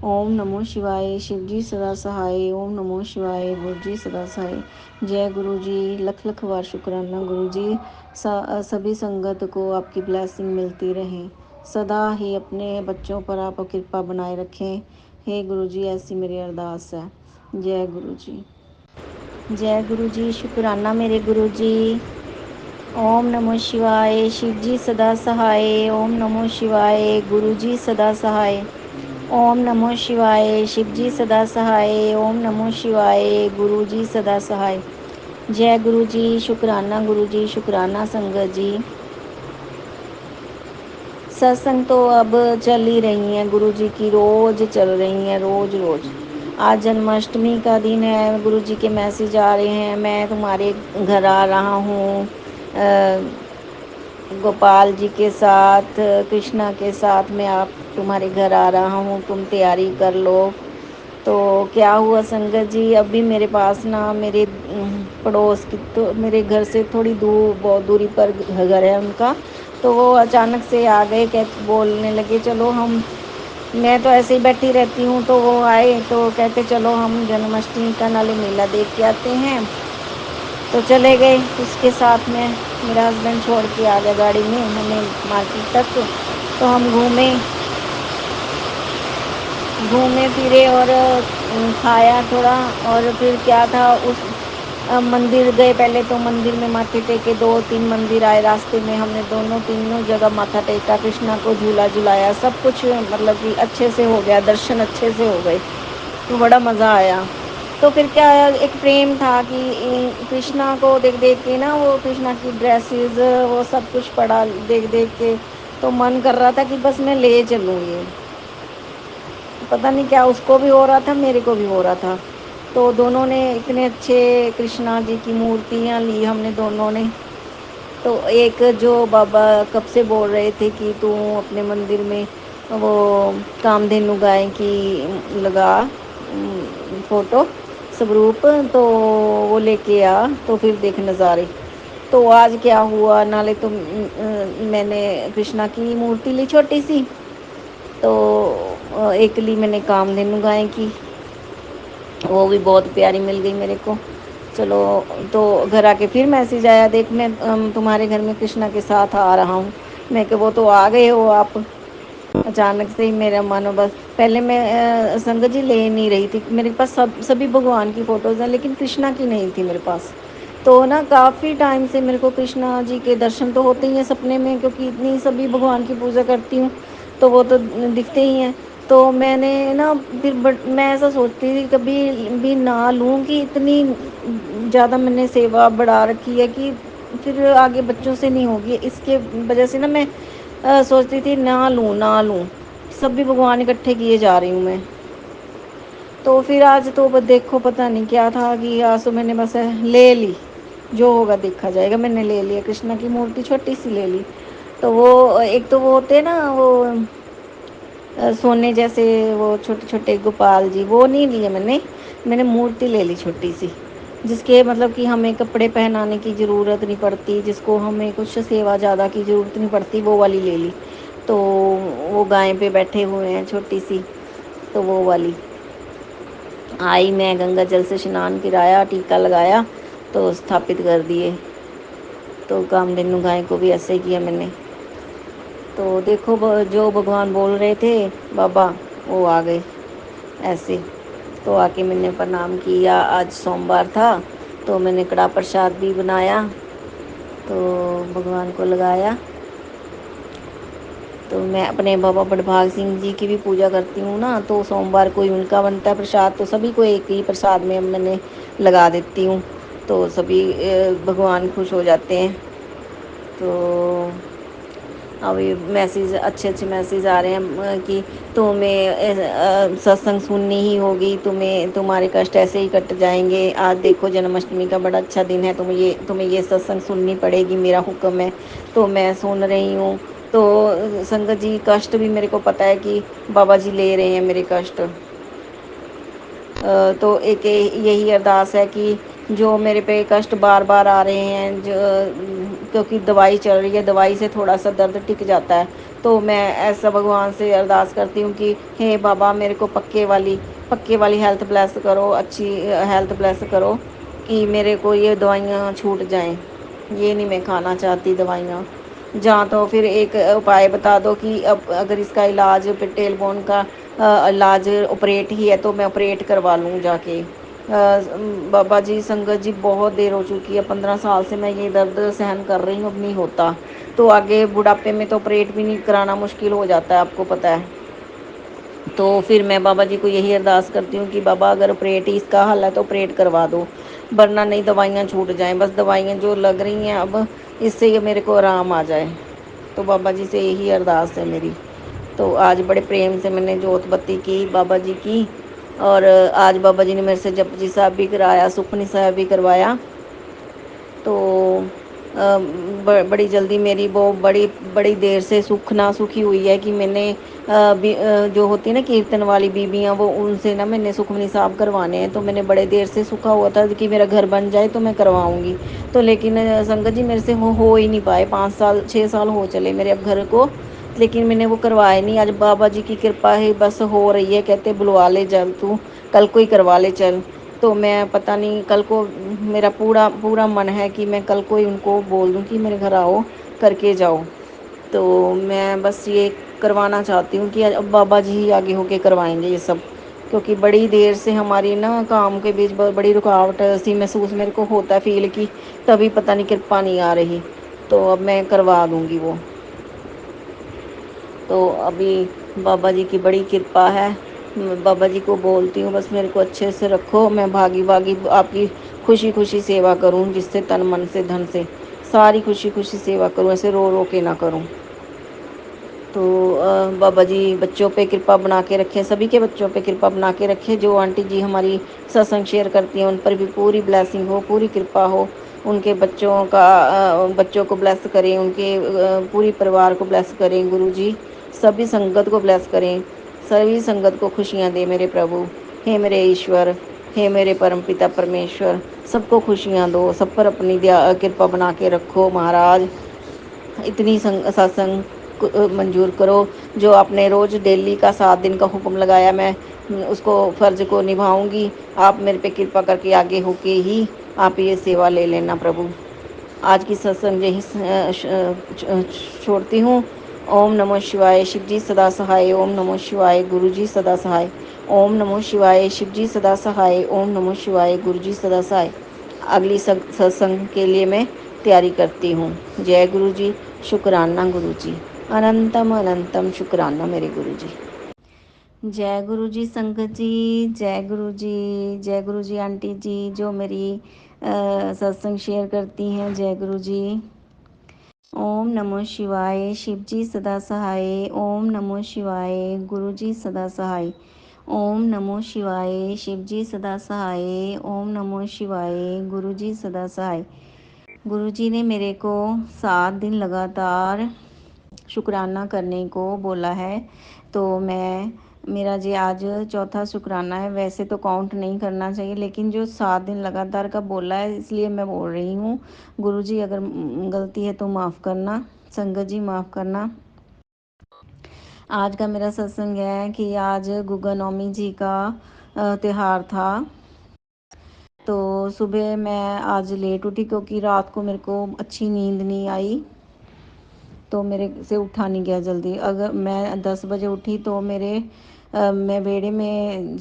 ओम नमो शिवाय। शिवजी सदा सहाय। ओम नमो शिवाय। गुरुजी सदा सहाय। जय गुरुजी, लख लख बार शुक्राना गुरुजी। सभी संगत को आपकी ब्लेसिंग मिलती रहे, सदा ही अपने बच्चों पर आप कृपा बनाए रखें। हे गुरुजी, ऐसी मेरी अरदास है। जय गुरुजी। जय गुरु जी, शुक्राना मेरे गुरु जी। ओम नमो शिवाय। शिव जी सदा सहाय। ओम नमो शिवाय। गुरु जी सदा सहाय। ओम नमो शिवाय। शिव जी सदा सहाय। ओम नमो शिवाय। गुरु जी सदा सहाय। जय गुरु जी, शुक्राना गुरु जी, शुक्राना संगत जी। सत्संग तो अब चल ही रही हैं गुरु जी की, रोज चल रही हैं, रोज रोज। आज जन्माष्टमी का दिन है, गुरु जी के मैसेज आ रहे हैं, मैं तुम्हारे घर आ रहा हूँ गोपाल जी के साथ, कृष्णा के साथ मैं आप तुम्हारे घर आ रहा हूँ, तुम तैयारी कर लो। तो क्या हुआ संगत जी, अभी मेरे पास ना मेरे पड़ोस की, तो मेरे घर से थोड़ी दूर, बहुत दूरी पर घर है उनका, तो वो अचानक से आ गए, बोलने लगे चलो हम, मैं तो ऐसे ही बैठी रहती हूँ, तो वो आए तो कहते चलो हम जन्माष्टमी का नाले मेला देख के आते हैं। तो चले गए उसके साथ में, मेरा हस्बैंड छोड़ के आ गया गाड़ी में हमें मार्केट तक। तो हम घूमे फिरे और खाया थोड़ा, और फिर क्या था उस मंदिर गए, पहले तो मंदिर में माथे टेके, 2-3 मंदिर आए रास्ते में, हमने तीनों जगह माथा टेका, कृष्णा को झूला झुलाया, सब कुछ मतलब कि अच्छे से हो गया, दर्शन अच्छे से हो गए, तो बड़ा मज़ा आया। तो फिर क्या है, एक प्रेम था कि कृष्णा को देख देख के ना, वो कृष्णा की ड्रेसेस वो सब कुछ पड़ा देख देख के, तो मन कर रहा था कि बस मैं ले चलूँ ये, पता नहीं क्या उसको भी हो रहा था, मेरे को भी हो रहा था। तो दोनों ने इतने अच्छे कृष्णा जी की मूर्तियाँ ली हमने दोनों ने। तो एक जो बाबा कब से बोल रहे थे कि तू अपने मंदिर में वो कामधेनु गाय की लगा फोटो स्वरूप, तो वो लेके आ, तो फिर देख नज़ारे। तो आज क्या हुआ, नाले तो मैंने कृष्णा की मूर्ति ली छोटी सी, तो एक ली मैंने कामधेनु गाय की, वो भी बहुत प्यारी मिल गई मेरे को। चलो, तो घर आके फिर मैसेज आया, देख मैं तुम्हारे घर में कृष्णा के साथ आ रहा हूँ। मैं कि वो तो आ गए हो आप। अचानक से ही मेरा मन, बस पहले मैं संगत जी ले नहीं रही थी, मेरे पास सभी भगवान की फ़ोटोज़ हैं, लेकिन कृष्णा की नहीं थी मेरे पास। तो ना काफ़ी टाइम से मेरे को कृष्णा जी के दर्शन तो होते ही हैं सपने में, क्योंकि इतनी सभी भगवान की पूजा करती हूँ, तो वो तो दिखते ही हैं। तो मैंने ना फिर मैं ऐसा सोचती थी कभी भी ना लूँ, कि इतनी ज़्यादा मैंने सेवा बढ़ा रखी है कि फिर आगे बच्चों से नहीं होगी, इसके वजह से ना मैं सोचती थी ना लूँ ना लूँ, सभी भगवान इकट्ठे किए जा रही हूँ मैं। तो फिर आज तो देखो पता नहीं क्या था कि आज तो मैंने बस ले ली, जो होगा देखा जाएगा, मैंने ले लिया, कृष्णा की मूर्ति छोटी सी ले ली। तो वो एक तो वो होते ना वो सोने जैसे वो छोटे छोटे गोपाल जी, वो नहीं लिए मैंने, मैंने मूर्ति ले ली छोटी सी, जिसके मतलब कि हमें कपड़े पहनाने की ज़रूरत नहीं पड़ती, जिसको हमें कुछ सेवा ज़्यादा की ज़रूरत नहीं पड़ती, वो वाली ले ली। तो वो गाय पे बैठे हुए हैं छोटी सी, तो वो वाली आई, मैं गंगा जल से स्नान कराया, टीका लगाया, तो स्थापित कर दिए। तो कामधेनु गाय को भी ऐसे ही किया मैंने। तो देखो जो भगवान बोल रहे थे बाबा, वो आ गए ऐसे। तो आके मैंने प्रणाम किया, आज सोमवार था, तो मैंने कड़ा प्रसाद भी बनाया, तो भगवान को लगाया। तो मैं अपने बाबा बड़भाग सिंह जी की भी पूजा करती हूँ ना, तो सोमवार को ही उनका बनता है प्रसाद, तो सभी को एक ही प्रसाद में मैंने लगा देती हूँ, तो सभी भगवान खुश हो जाते हैं। तो अभी मैसेज अच्छे अच्छे मैसेज आ रहे हैं कि तुम्हें सत्संग सुननी ही होगी, तुम्हारे कष्ट ऐसे ही कट जाएंगे, आज देखो जन्माष्टमी का बड़ा अच्छा दिन है, तुम्हें ये सत्संग सुननी पड़ेगी, मेरा हुक्म है। तो मैं सुन रही हूँ। तो संगत जी, कष्ट भी मेरे को पता है कि बाबा जी ले रहे हैं मेरे कष्ट। तो एक यही अरदास है कि जो मेरे पे कष्ट बार बार आ रहे हैं, जो क्योंकि दवाई चल रही है, दवाई से थोड़ा सा दर्द टिक जाता है, तो मैं ऐसा भगवान से अरदास करती हूँ कि हे बाबा, मेरे को पक्के वाली हेल्थ ब्लेस करो, अच्छी हेल्थ ब्लेस करो, कि मेरे को ये दवाइयाँ छूट जाएं, ये नहीं मैं खाना चाहती दवाइयाँ। जहाँ तो फिर एक उपाय बता दो कि अब अगर इसका इलाज टेल बोन का इलाज ऑपरेट ही है, तो मैं ऑपरेट करवा लूँ जाके। बाबा जी संगत जी बहुत देर हो चुकी है, 15 साल से मैं ये दर्द सहन कर रही हूँ, अब नहीं होता। तो आगे बुढ़ापे में तो ऑपरेट भी नहीं कराना मुश्किल हो जाता है, आपको पता है। तो फिर मैं बाबा जी को यही अरदास करती हूँ कि बाबा अगर ऑपरेट ही इसका हल है तो ऑपरेट करवा दो, वरना नहीं दवाइयाँ छूट जाएं। बस दवाइयाँ जो लग रही हैं अब, इससे ये मेरे को आराम आ जाए। तो बाबा जी से यही अरदास है मेरी। तो आज बड़े प्रेम से मैंने जोत बत्ती की बाबा जी की, और आज बाबा जी ने मेरे से जपजी साहब भी कराया, सुखमनी साहब भी करवाया। तो बड़ी जल्दी मेरी वो बड़ी बड़ी देर से सुख ना सुखी हुई है कि मैंने जो होती है ना कीर्तन वाली बीबियाँ, वो उनसे ना मैंने सुखमनी साहब करवाने हैं। तो मैंने बड़े देर से सुखा हुआ था कि मेरा घर बन जाए तो मैं करवाऊंगी। तो लेकिन संगत जी मेरे से हो ही नहीं पाए, 5 साल 6 साल हो चले मेरे अब घर को, लेकिन मैंने वो करवाए नहीं। आज बाबा जी की कृपा है, बस हो रही है। कहते बुलवा ले जब तू, कल को ही करवा ले चल। तो मैं पता नहीं कल को, मेरा पूरा पूरा मन है कि मैं कल को ही उनको बोल दूं कि मेरे घर आओ करके जाओ। तो मैं बस ये करवाना चाहती हूँ कि अब बाबा जी ही आगे होके करवाएंगे ये सब, क्योंकि बड़ी देर से हमारी ना काम के बीच बड़ी रुकावट सी महसूस मेरे को होता है फील की, तभी पता नहीं कृपा नहीं आ रही। तो अब मैं करवा दूंगी वो। तो अभी बाबा जी की बड़ी कृपा है। मैं बाबा जी को बोलती हूँ बस मेरे को अच्छे से रखो, मैं भागी भागी आपकी खुशी खुशी सेवा करूँ, जिससे तन मन से धन से सारी खुशी खुशी सेवा करूँ, ऐसे रो रो के ना करूँ। तो बाबा जी बच्चों पे कृपा बना के रखें, सभी के बच्चों पे कृपा बना के रखें। जो आंटी जी हमारी सत्संग शेयर करती हैं उन पर भी पूरी ब्लेसिंग हो, पूरी कृपा हो। उनके बच्चों का बच्चों को ब्लेस करें, उनके पूरी परिवार को ब्लेस करें गुरु जी। सभी संगत को ब्लेस करें, सभी संगत को खुशियाँ दे मेरे प्रभु। हे मेरे ईश्वर, हे मेरे परमपिता परमेश्वर, सबको खुशियाँ दो, सब पर अपनी कृपा बना के रखो महाराज। इतनी सत्संग मंजूर करो जो आपने रोज़ डेली का 7 दिन का हुक्म लगाया, मैं उसको फ़र्ज को निभाऊंगी। आप मेरे पे कृपा करके आगे होके ही आप ये सेवा ले लेना प्रभु। आज की सत्संग यही छोड़ती हूँ। ओम नमो शिवाय, शिव जी सदा सहाय। ओम नमो शिवाय, गुरु जी सदा सहाय। ओम नमो शिवाय, शिव जी सदा सहाय। ओम नमो शिवाय, गुरु जी सदा सहाय। अगली सत्संग के लिए मैं तैयारी करती हूँ। जय गुरु जी, शुक्राना गुरु जी, अनंतम अनंतम शुक्राना मेरे गुरु जी। जय गुरु जी संगत जी, जय गुरु जी, जय गुरु जी आंटी जी जो मेरी सत्संग शेयर करती हैं। जय गुरु जी। ओम नमो शिवाय, शिव जी सदा सहाय। ओम नमो शिवाय, गुरु जी सदा सहाय। ओम नमो शिवाय, शिव जी सदा सहाय। ओम नमो शिवाय, गुरु जी सदा सहाय। गुरु जी ने मेरे को 7 दिन लगातार शुक्राना करने को बोला है। तो मैं मेरा जी आज चौथा शुक्राना है। वैसे तो काउंट नहीं करना चाहिए, लेकिन जो 7 दिन लगातार का बोला है इसलिए मैं बोल रही हूँ। गुरु जी अगर गलती है तो माफ़ करना, संगत जी माफ़ करना। आज का मेरा सत्संग है कि आज गुगा नौमी जी का त्यौहार था। तो सुबह मैं आज लेट उठी क्योंकि रात को मेरे को अच्छी नींद नहीं आई, तो मेरे से उठा नहीं गया जल्दी। अगर मैं 10 बजे उठी तो मैं बेड़े में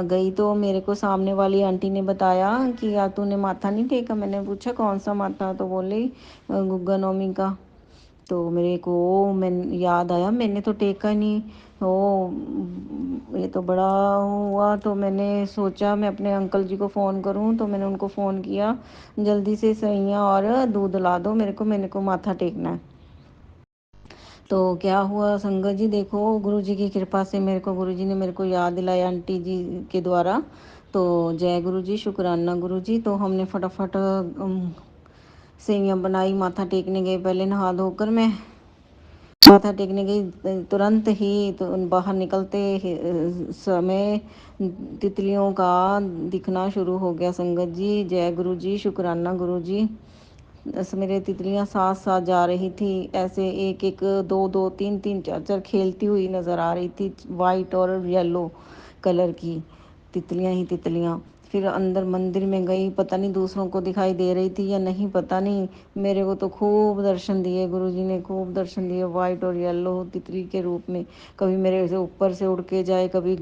गई तो मेरे को सामने वाली आंटी ने बताया कि यार तूने माथा नहीं टेका। मैंने पूछा कौन सा माथा, तो बोली गुग्गा नौमी का। तो मेरे को मैं याद आया मैंने तो टेका नहीं। ये तो बड़ा हुआ। तो मैंने सोचा मैं अपने अंकल जी को फ़ोन करूं, तो मैंने उनको फ़ोन किया जल्दी से सैयाँ और दूध ला दो मेरे को माथा टेकना है। तो क्या हुआ संगत जी, देखो गुरु जी की कृपा से मेरे को गुरु जी ने मेरे को याद दिलाया आंटी जी के द्वारा। तो जय गुरु जी, शुक्राना गुरु जी। तो हमने फटाफट सेवियाँ बनाई, माथा टेकने गए। पहले नहा धोकर मैं माथा टेकने गई, तुरंत ही तो बाहर निकलते समय तितलियों का दिखना शुरू हो गया। संगत जी जय गुरु जी, शुक्राना गुरु जी। मेरे तितलियां साथ साथ जा रही थी, ऐसे एक एक दो दो तीन तीन चार चार खेलती हुई नज़र आ रही थी। वाइट और येलो कलर की तितलियां ही तितलियां फिर अंदर मंदिर में गई, पता नहीं दूसरों को दिखाई दे रही थी या नहीं, पता नहीं। मेरे को तो खूब दर्शन दिए गुरुजी ने, खूब दर्शन दिए, वाइट और येलो तितली के रूप में। कभी मेरे से ऊपर से उड़ के जाए, कभी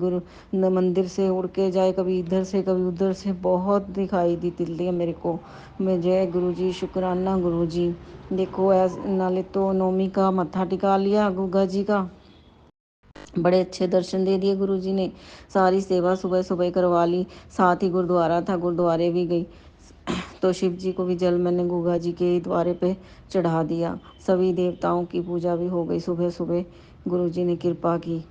मंदिर से उड़ के जाए, कभी इधर से कभी उधर से, बहुत दिखाई दी तितलियाँ मेरे को। मैं जय गुरुजी, शुक्राना गुरुजी। देखो नाले तो नौमी का मत्था टिका लिया गुग्गा जी का, बड़े अच्छे दर्शन दे दिए गुरुजी ने। सारी सेवा सुबह सुबह करवा ली, साथ ही गुरुद्वारा था, गुरुद्वारे भी गई। तो शिव जी को भी जल मैंने गुग्गा जी के द्वारे पे चढ़ा दिया। सभी देवताओं की पूजा भी हो गई सुबह सुबह, गुरुजी ने कृपा की।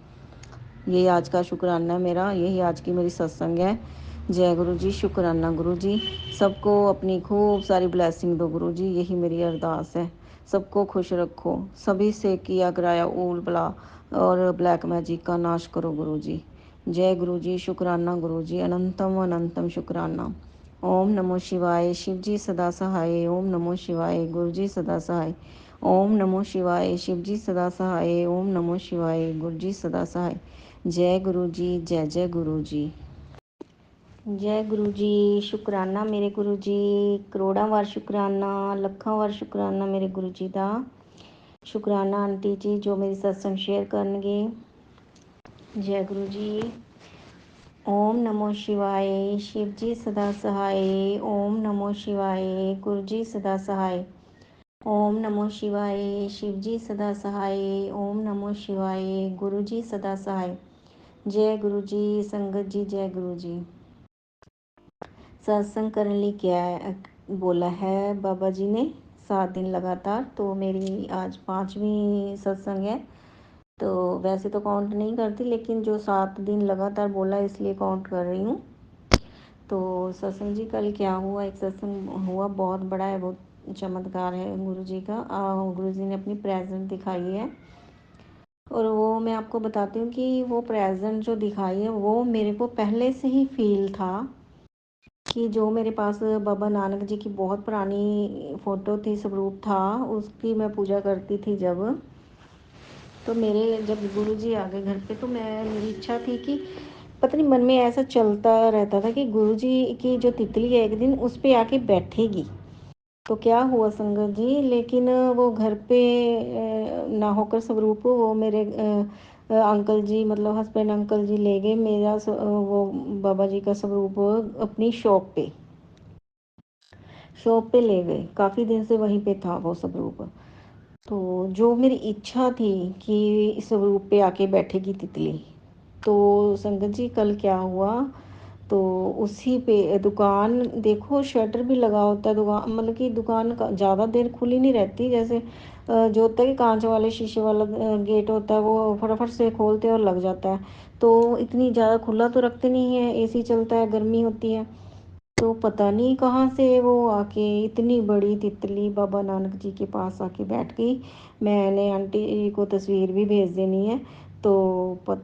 यही आज का शुक्राना है मेरा, यही आज की मेरी सत्संग है। जय गुरु जी, शुक्राना गुरु जी। सबको अपनी खूब सारी ब्लेसिंग दो गुरु जी, यही मेरी अरदास है। सबको खुश रखो, सभी से किया कराया ऊल बला और ब्लैक मैजिक का नाश करो गुरु जी। जय गुरु जी, शुक्राना गुरु जी, अनंतम अनंतम शुक्राना। ओम नमो शिवाय, शिव जी सदा सहाय। ओम नमो शिवाय, गुरु जी सदा सहाय। ओम नमो शिवाय, शिव जी सदा सहाय। ओम नमो शिवाय, गुरु जी सदा सहाय। जय गुरु जी, जय जय गुरु जी। जय गुरु जी, शुक्राना मेरे गुरु जी, करोड़ां वार शुक्राना, ਲੱਖਾਂ ਵਾਰ शुक्राना मेरे गुरु जी ਦਾ। शुक्राना आंटी जी जो मेरी सत्संग शेयर करनगे। जय गुरु जी। ओम नमो शिवाय, शिव जी सदा सहाय। ओम नमो शिवाय, गुरु जी सदा सहाय। ओम नमो शिवाय, शिव जी सदा सहाय। ओम नमो शिवाय, गुरु जी सदा सहाय। जय गुरु जी, संगत जी जय गुरु जी। सत्संग करने लिए क्या बोला है बाबा जी ने, 7 दिन लगातार। तो मेरी आज 5वीं सत्संग है। तो वैसे तो काउंट नहीं करती, लेकिन जो 7 दिन लगातार बोला इसलिए काउंट कर रही हूँ। तो सत्संग जी कल क्या हुआ, एक सत्संग हुआ बहुत बड़ा है, बहुत चमत्कार है गुरु जी का। गुरु जी ने अपनी प्रेजेंट दिखाई है, और वो मैं आपको बताती हूँ कि वो प्रेजेंट जो दिखाई है वो मेरे को पहले से ही फील था कि जो मेरे पास बाबा नानक जी की बहुत पुरानी फ़ोटो थी, स्वरूप था, उसकी मैं पूजा करती थी जब। तो मेरे जब गुरु जी आ गए घर पे, तो मेरी इच्छा थी कि पता नहीं मन में ऐसा चलता रहता था कि गुरु जी की जो तितली है एक दिन उस पे आके बैठेगी। तो क्या हुआ संगत जी, लेकिन वो घर पे ना होकर स्वरूप वो मेरे अंकल जी, मतलब हस्बैंड अंकल जी ले गए मेरा वो बाबा जी का स्वरूप अपनी शॉप पे ले गए। काफ़ी दिन से वहीं पे था वो स्वरूप। तो जो मेरी इच्छा थी कि स्वरूप पे आके बैठेगी तितली, तो संगत जी कल क्या हुआ, तो उसी पे दुकान देखो, शटर भी लगा होता है दुकान, मतलब कि दुकान ज़्यादा देर खुली नहीं रहती। जैसे जो होता है कि कांच वाले शीशे वाला गेट होता है, वो फटाफट से खोलते हैं और लग जाता है। तो इतनी ज़्यादा खुला तो रखते नहीं है, एसी चलता है, गर्मी होती है। तो पता नहीं कहाँ से वो आके इतनी बड़ी तितली बाबा नानक जी के पास आके बैठ गई। मैंने आंटी को तस्वीर भी भेज देनी है। तो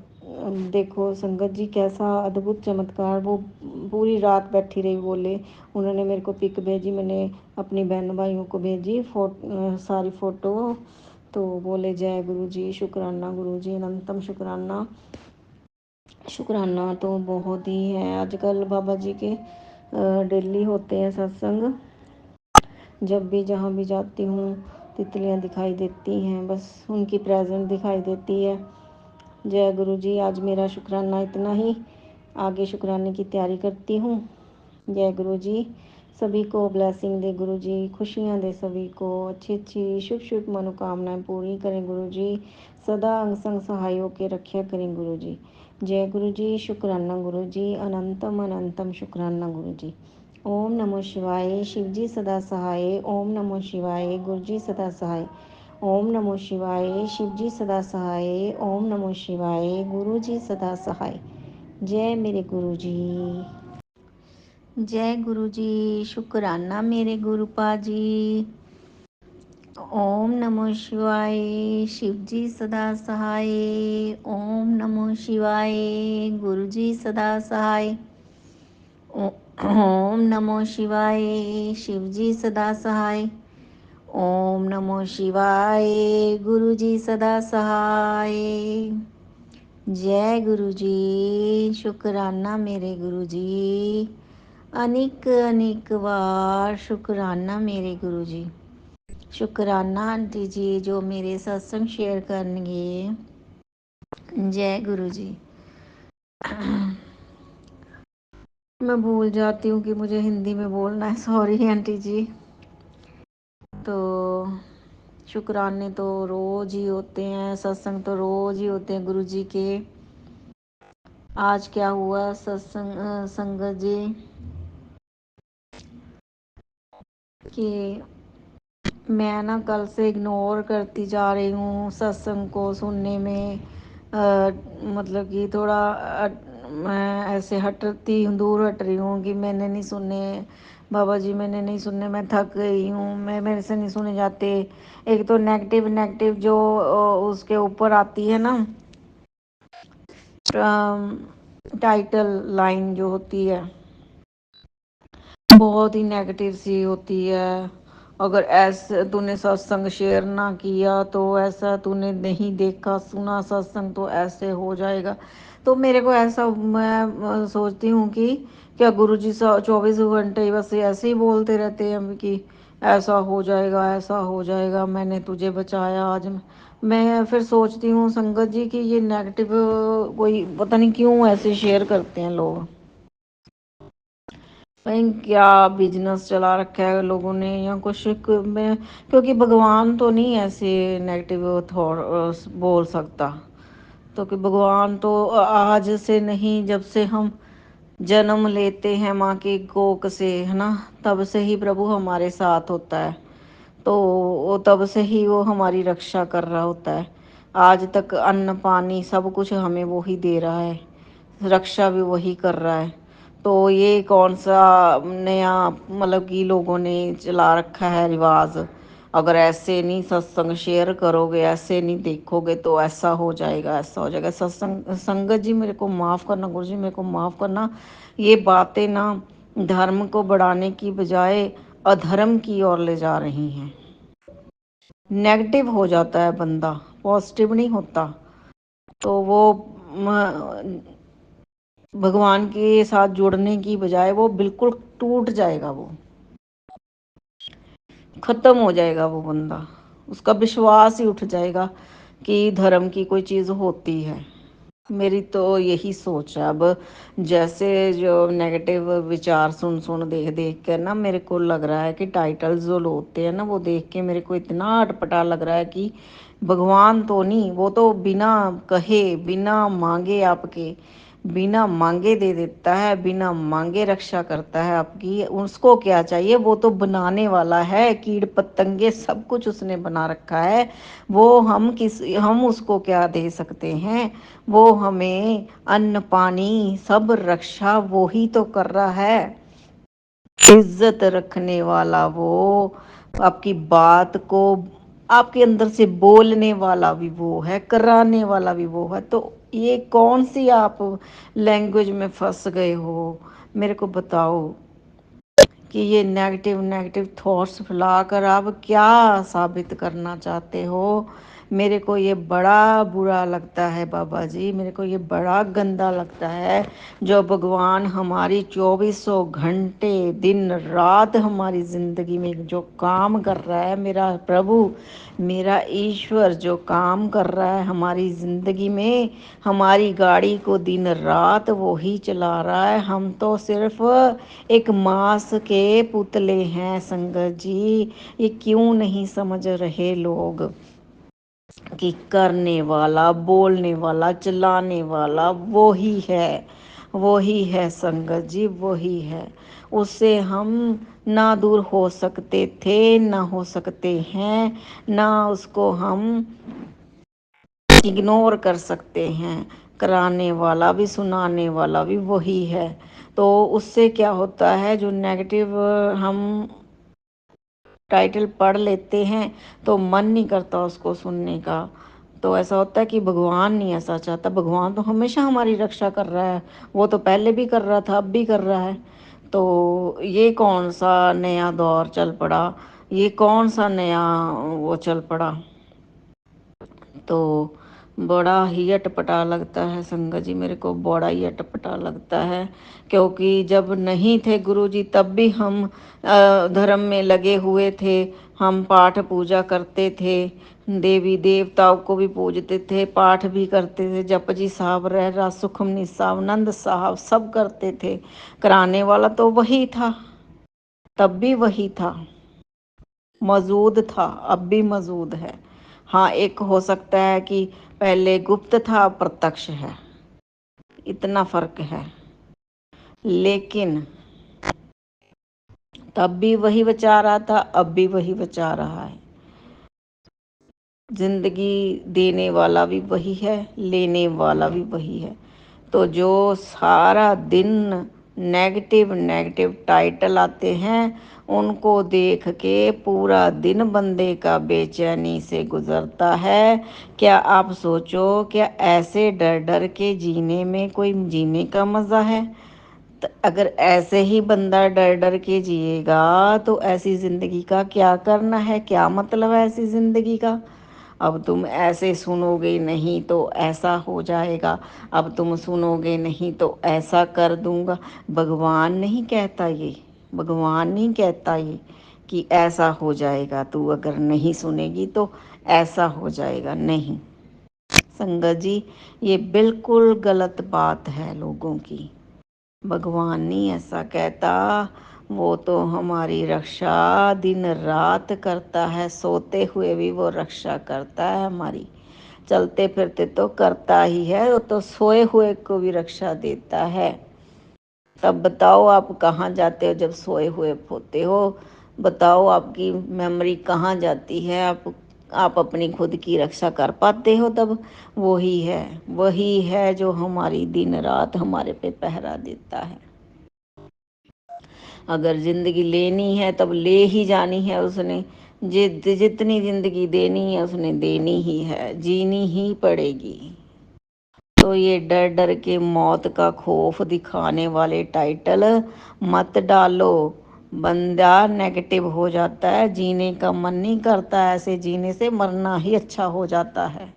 देखो संगत जी कैसा अद्भुत चमत्कार, वो पूरी रात बैठी रही, बोले उन्होंने मेरे को पिक भेजी, मैंने अपनी बहन भाइयों को भेजी सारी फ़ोटो। तो बोले जय गुरु जी, शुक्राना गुरु जी, अनंतम शुक्राना। शुक्राना तो बहुत ही है। आजकल बाबा जी के डेली होते हैं सत्संग, जब भी जहाँ भी जाती हूँ तितलियाँ दिखाई देती हैं, बस उनकी प्रेजेंट दिखाई देती है। जय गुरु जी, आज मेरा शुक्राना इतना ही, आगे शुक्राने की तैयारी करती हूँ। जय गुरु जी, सभी को ब्लेसिंग दे गुरु जी, खुशियाँ दे सभी को, अच्छी अच्छी शुभ शुभ मनोकामनाएं पूरी करें गुरु जी, सदा अंग संग सहाय होके रक्षा करें गुरु जी। जय गुरु जी, शुक्राना गुरु जी, अनंतम अनंतम शुक्राना गुरु जी। ओम नमो शिवाय, शिव जी सदा सहाय। ओम नमो शिवाय, गुरु जी सदा सहाय। ओम नमो शिवाय, शिव जी सदा सहाय। ओम नमो शिवाय, गुरु जी सदा सहाय। जय मेरे गुरु जी। जय गुरु जी, शुक्राना मेरे गुरु पाजी। ओम नमो शिवाय, शिव जी सदा सहाय। ओम नमो शिवाय, गुरु जी सदा सहाय। ओम नमो शिवाय, शिव जी सदा सहाय। ओम नमो शिवाय, गुरु जी सदा सहाय। जय गुरु जी, शुक्राना मेरे गुरु जी। अनेक अनेक बार शुक्राना मेरे गुरुजी। शुक्राना आंटी जी जो मेरे सत्संग शेयर करनगे। जय गुरुजी। मैं भूल जाती हूँ कि मुझे हिंदी में बोलना है, सॉरी आंटी जी। तो शुक्राने तो रोज ही होते हैं, सत्संग तो रोज ही होते हैं गुरुजी के। आज क्या हुआ सत्संग संगत जी कि मैं ना कल से इग्नोर करती जा रही हूँ सत्संग को सुनने में। मतलब कि थोड़ा मैं ऐसे हटती हूँ, दूर हट रही हूँ कि मैंने नहीं सुनने बाबा जी, मैंने नहीं सुनने, मैं थक गई हूँ, मैं मेरे से नहीं सुने जाते। एक तो नेगेटिव नेगेटिव जो उसके ऊपर आती है ना टाइटल लाइन जो होती है बहुत ही नेगेटिव सी होती है। अगर ऐसे तूने सत्संग शेयर ना किया तो ऐसा, तूने नहीं देखा सुना सत्संग तो ऐसे हो जाएगा। तो मेरे को ऐसा, मैं सोचती हूँ कि क्या गुरुजी 24 घंटे बस ऐसे ही बोलते रहते हैं कि ऐसा हो जाएगा ऐसा हो जाएगा, मैंने तुझे बचाया आज। मैं फिर सोचती हूँ संगत जी कि ये नेगेटिव कोई पता नहीं क्यों ऐसे शेयर करते हैं लोग। भाई क्या बिजनेस चला रखा है लोगों ने या कुछ में, क्योंकि भगवान तो नहीं ऐसे नेगेटिव थॉट बोल सकता। तो कि भगवान तो आज से नहीं, जब से हम जन्म लेते हैं माँ की कोख से, है ना, तब से ही प्रभु हमारे साथ होता है। तो वो तब से ही वो हमारी रक्षा कर रहा होता है। आज तक अन्न पानी सब कुछ हमें वो ही दे रहा है, रक्षा भी वही कर रहा है। तो ये कौन सा नया मतलब कि लोगों ने चला रखा है रिवाज। अगर ऐसे नहीं सत्संग शेयर करोगे, ऐसे नहीं देखोगे तो ऐसा हो जाएगा ऐसा हो जाएगा। सत्संग संगत जी मेरे को माफ़ करना, गुरु जी मेरे को माफ़ करना, ये बातें ना धर्म को बढ़ाने की बजाय अधर्म की ओर ले जा रही हैं। नेगेटिव हो जाता है बंदा, पॉजिटिव नहीं होता। तो वो भगवान के साथ जुड़ने की बजाय वो बिल्कुल टूट जाएगा, वो खत्म हो जाएगा, वो बंदा, उसका विश्वास ही उठ जाएगा कि धर्म की कोई चीज़ होती है। मेरी तो यही सोच है अब। जैसे जो नेगेटिव विचार सुन सुन देख देख कर ना मेरे को लग रहा है कि टाइटल्स जो होते हैं ना वो देख के मेरे को इतना अटपटा लग रहा है कि भगवान तो नहीं, वो तो बिना कहे बिना मांगे आपके, बिना मांगे दे देता है, बिना मांगे रक्षा करता है आपकी। उसको क्या चाहिए, वो तो बनाने वाला है, कीड़ पतंगे सब कुछ उसने बना रखा है। वो हम उसको क्या दे सकते हैं। वो हमें अन्न पानी सब रक्षा वो ही तो कर रहा है। इज्जत रखने वाला वो, आपकी बात को आपके अंदर से बोलने वाला भी वो है, कराने वाला भी वो है। तो ये कौन सी आप लैंग्वेज में फंस गए हो, मेरे को बताओ कि ये नेगेटिव नेगेटिव थॉट्स फैलाकर आप क्या साबित करना चाहते हो। मेरे को ये बड़ा बुरा लगता है बाबा जी, मेरे को ये बड़ा गंदा लगता है। जो भगवान हमारी 2400 घंटे दिन रात हमारी ज़िंदगी में जो काम कर रहा है, मेरा प्रभु मेरा ईश्वर जो काम कर रहा है हमारी ज़िंदगी में, हमारी गाड़ी को दिन रात वो ही चला रहा है। हम तो सिर्फ एक मांस के पुतले हैं संगत जी। ये क्यों नहीं समझ रहे लोग कि करने वाला बोलने वाला चलाने वाला वो ही है, वो ही है संगत जी, वो ही है। उससे हम ना दूर हो सकते थे ना हो सकते हैं, ना उसको हम इग्नोर कर सकते हैं। कराने वाला भी सुनाने वाला भी वही है। तो उससे क्या होता है, जो नेगेटिव हम टाइटल पढ़ लेते हैं तो मन नहीं करता उसको सुनने का। तो ऐसा होता है कि भगवान नहीं ऐसा चाहता, भगवान तो हमेशा हमारी रक्षा कर रहा है। वो तो पहले भी कर रहा था, अब भी कर रहा है। तो ये कौन सा नया दौर चल पड़ा, ये कौन सा नया वो चल पड़ा। तो बड़ा ही अटपटा लगता है संगत जी, मेरे को बड़ा ही अटपटा लगता है। क्योंकि जब नहीं थे गुरुजी तब भी हम धर्म में लगे हुए थे। हम पाठ पूजा करते थे, देवी देवताओं को भी पूजते थे, पाठ भी करते थे, जपजी साहब, रहरा, सुखमनी साहब, नंद साहब सब करते थे। कराने वाला तो वही था, तब भी वही था, मौजूद था, अब भी मौजूद है। हाँ, एक हो सकता है कि पहले गुप्त था, अब प्रत्यक्ष है, इतना फर्क है। लेकिन तब भी वही बचा रहा था, अब भी वही बचा रहा है। जिंदगी देने वाला भी वही है, लेने वाला भी वही है। तो जो सारा दिन नेगेटिव नेगेटिव टाइटल आते हैं, उनको देख के पूरा दिन बंदे का बेचैनी से गुजरता है। क्या आप सोचो, क्या ऐसे डर डर के जीने में कोई जीने का मज़ा है? तो अगर ऐसे ही बंदा डर डर के जिएगा तो ऐसी ज़िंदगी का क्या करना है, क्या मतलब है ऐसी ज़िंदगी का? अब तुम ऐसे सुनोगे नहीं तो ऐसा हो जाएगा, अब तुम सुनोगे नहीं तो ऐसा कर दूंगा। भगवान नहीं कहता ये, भगवान नहीं कहता ये कि ऐसा हो जाएगा, तू अगर नहीं सुनेगी तो ऐसा हो जाएगा। नहीं संगत जी, ये बिल्कुल गलत बात है लोगों की। भगवान नहीं ऐसा कहता, वो तो हमारी रक्षा दिन रात करता है, सोते हुए भी वो रक्षा करता है हमारी, चलते फिरते तो करता ही है, वो तो सोए हुए को भी रक्षा देता है। तब बताओ आप कहाँ जाते हो जब सोए हुए होते हो? बताओ आपकी मेमोरी कहाँ जाती है? आप अपनी खुद की रक्षा कर पाते हो तब? वही है जो हमारी दिन रात हमारे पे पहरा देता है। अगर ज़िंदगी लेनी है तब ले ही जानी है उसने। जितनी ज़िंदगी देनी है उसने देनी ही है, जीनी ही पड़ेगी। तो ये डर डर के मौत का खौफ दिखाने वाले टाइटल मत डालो। बंदा नेगेटिव हो जाता है, जीने का मन नहीं करता, ऐसे जीने से मरना ही अच्छा हो जाता है।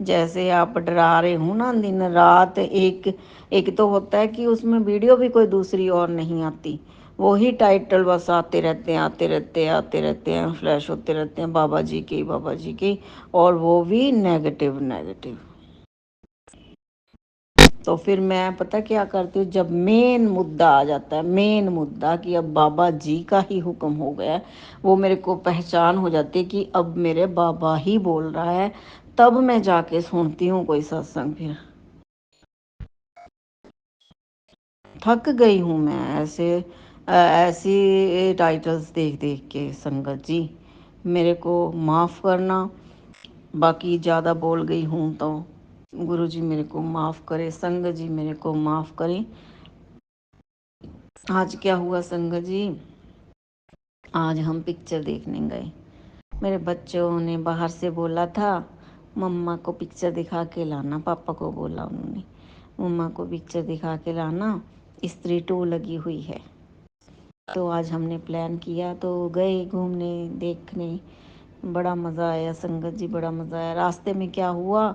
जैसे आप डरा रहे हो ना दिन रात, एक एक तो होता है कि उसमें वीडियो भी कोई दूसरी और नहीं आती, वही टाइटल बस आते रहते हैं, आते रहते हैं, आते रहते हैं, फ्लैश होते रहते हैं, बाबा जी की, बाबा जी की, और वो भी नेगेटिव नेगेटिव। तो फिर मैं पता क्या करती हूँ, जब मेन मुद्दा आ जाता है, मेन मुद्दा कि अब बाबा जी का ही हुक्म हो गया है, वो मेरे को पहचान हो जाती है कि अब मेरे बाबा ही बोल रहा है, तब मैं जाके सुनती हूँ कोई सत्संग। फिर थक गई हूँ मैं ऐसी टाइटल्स देख देख के संगत जी, मेरे को माफ़ करना। बाकी ज़्यादा बोल गई हूँ तो गुरु जी मेरे को माफ़ करे, संगत जी मेरे को माफ़ करें। आज क्या हुआ संगत जी, आज हम पिक्चर देखने गए। मेरे बच्चों ने बाहर से बोला था मम्मा को पिक्चर दिखा के लाना, पापा को बोला उन्होंने मम्मा को पिक्चर दिखा के लाना, स्त्री 2 लगी हुई है। तो आज हमने प्लान किया तो गए घूमने देखने, बड़ा मज़ा आया संगत जी, बड़ा मज़ा आया। रास्ते में क्या हुआ,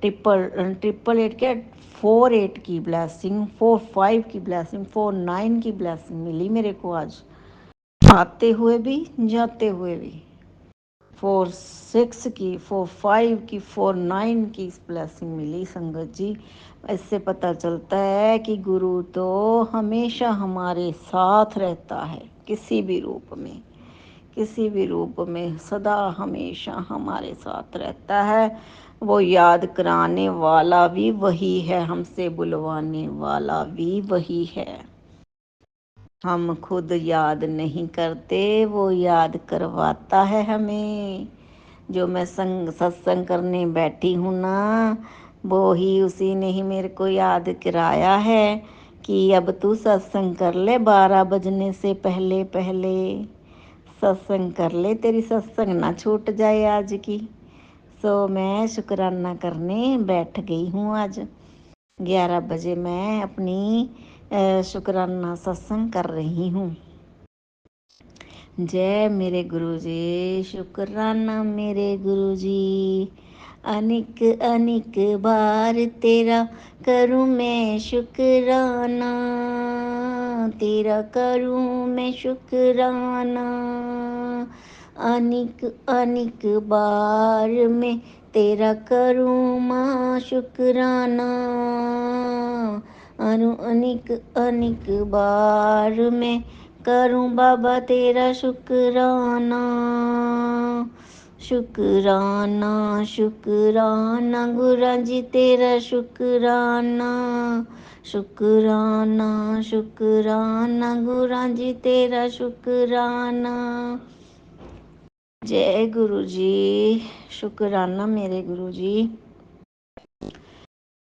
ट्रिपल एट क्या 48 की ब्लेसिंग, 45 की ब्लेसिंग, 49 की ब्लेसिंग मिली मेरे को आज, आते हुए भी जाते हुए भी। 46 की, 45 की, 49 की ब्लेसिंग मिली संगत जी। इससे पता चलता है कि गुरु तो हमेशा हमारे साथ रहता है, किसी भी रूप में, किसी भी रूप में सदा हमेशा हमारे साथ रहता है। वो याद कराने वाला भी वही है, हमसे बुलवाने वाला भी वही है। हम खुद याद नहीं करते, वो याद करवाता है हमें। जो मैं सत्संग करने बैठी हूँ ना, वो ही उसी ने ही मेरे को याद कराया है कि अब तू सत्संग कर ले, 12 बजने से पहले पहले सत्संग कर ले, तेरी सत्संग ना छूट जाए आज की। सो मैं शुक्राना करने बैठ गई हूँ आज 11 बजे, मैं अपनी शुक्राना सत्संग कर रही हूँ। जय मेरे गुरु जी, शुक्राना मेरे गुरु जी, अनेक अनेक बार तेरा करूँ मैं शुक्राना, तेरा करूँ मैं शुक्राना। अनेक अनेक बार मैं तेरा करूँ माँ शुक्राना, अनेक अनेक बार मैं करूँ बाबा तेरा शुक्राना। शुक्राना शुक्राना गुरा जी तेरा शुक्राना, शुक्राना शुक्राना गुरा जी तेरा शुक्राना। जय गुरु जी, शुक्राना मेरे गुरु जी।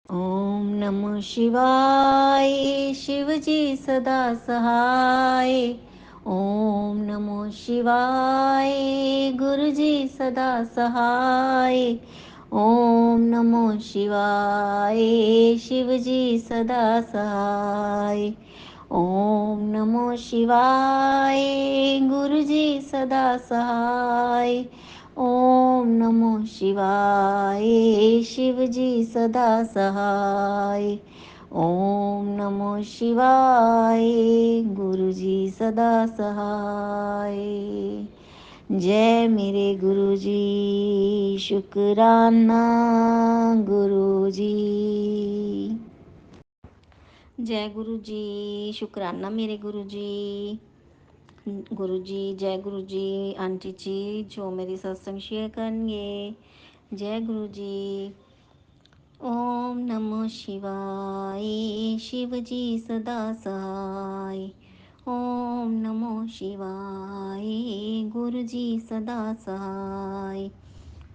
ओम नमः शिवाय, शिव जी सदा सहाय। ओम नमः शिवाय, गुरु जी सदा सहाय। ओम नमः शिवाय, शिव जी सदा सहाय। ओम नमः शिवाय, गुरु जी सदा सहाय। ओम नमः शिवाय, शिव जी सदा सहाय। ओम नमः शिवाय, गुरु जी सदा सहाय। जय मेरे गुरु जी, शुक्राना गुरु जी। जय गुरु जी, शुक्राना मेरे गुरु जी। गुरु जी जय गुरु जी, आंटी जी जो मेरी सत्संग शेयर करेंगे। जय गुरु जी। ओम नमः शिवाय, शिव जी सदा सहाय। ओम नमः शिवाय, गुरु जी सदा सहाय।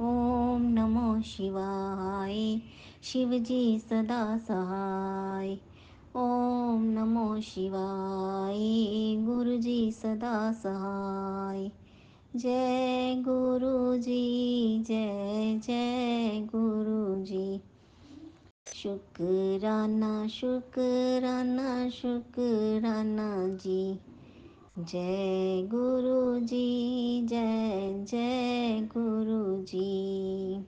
ओम नमः शिवाय, शिव जी सदा सहाय। ओम नमः शिवाय, गुरु जी सदा सहाय। जय गुरु जी, जय जय गुरु जी। शुक्राना शुक्राना शुक्राना जी। जय गुरु जी, जय जय गुरु जी।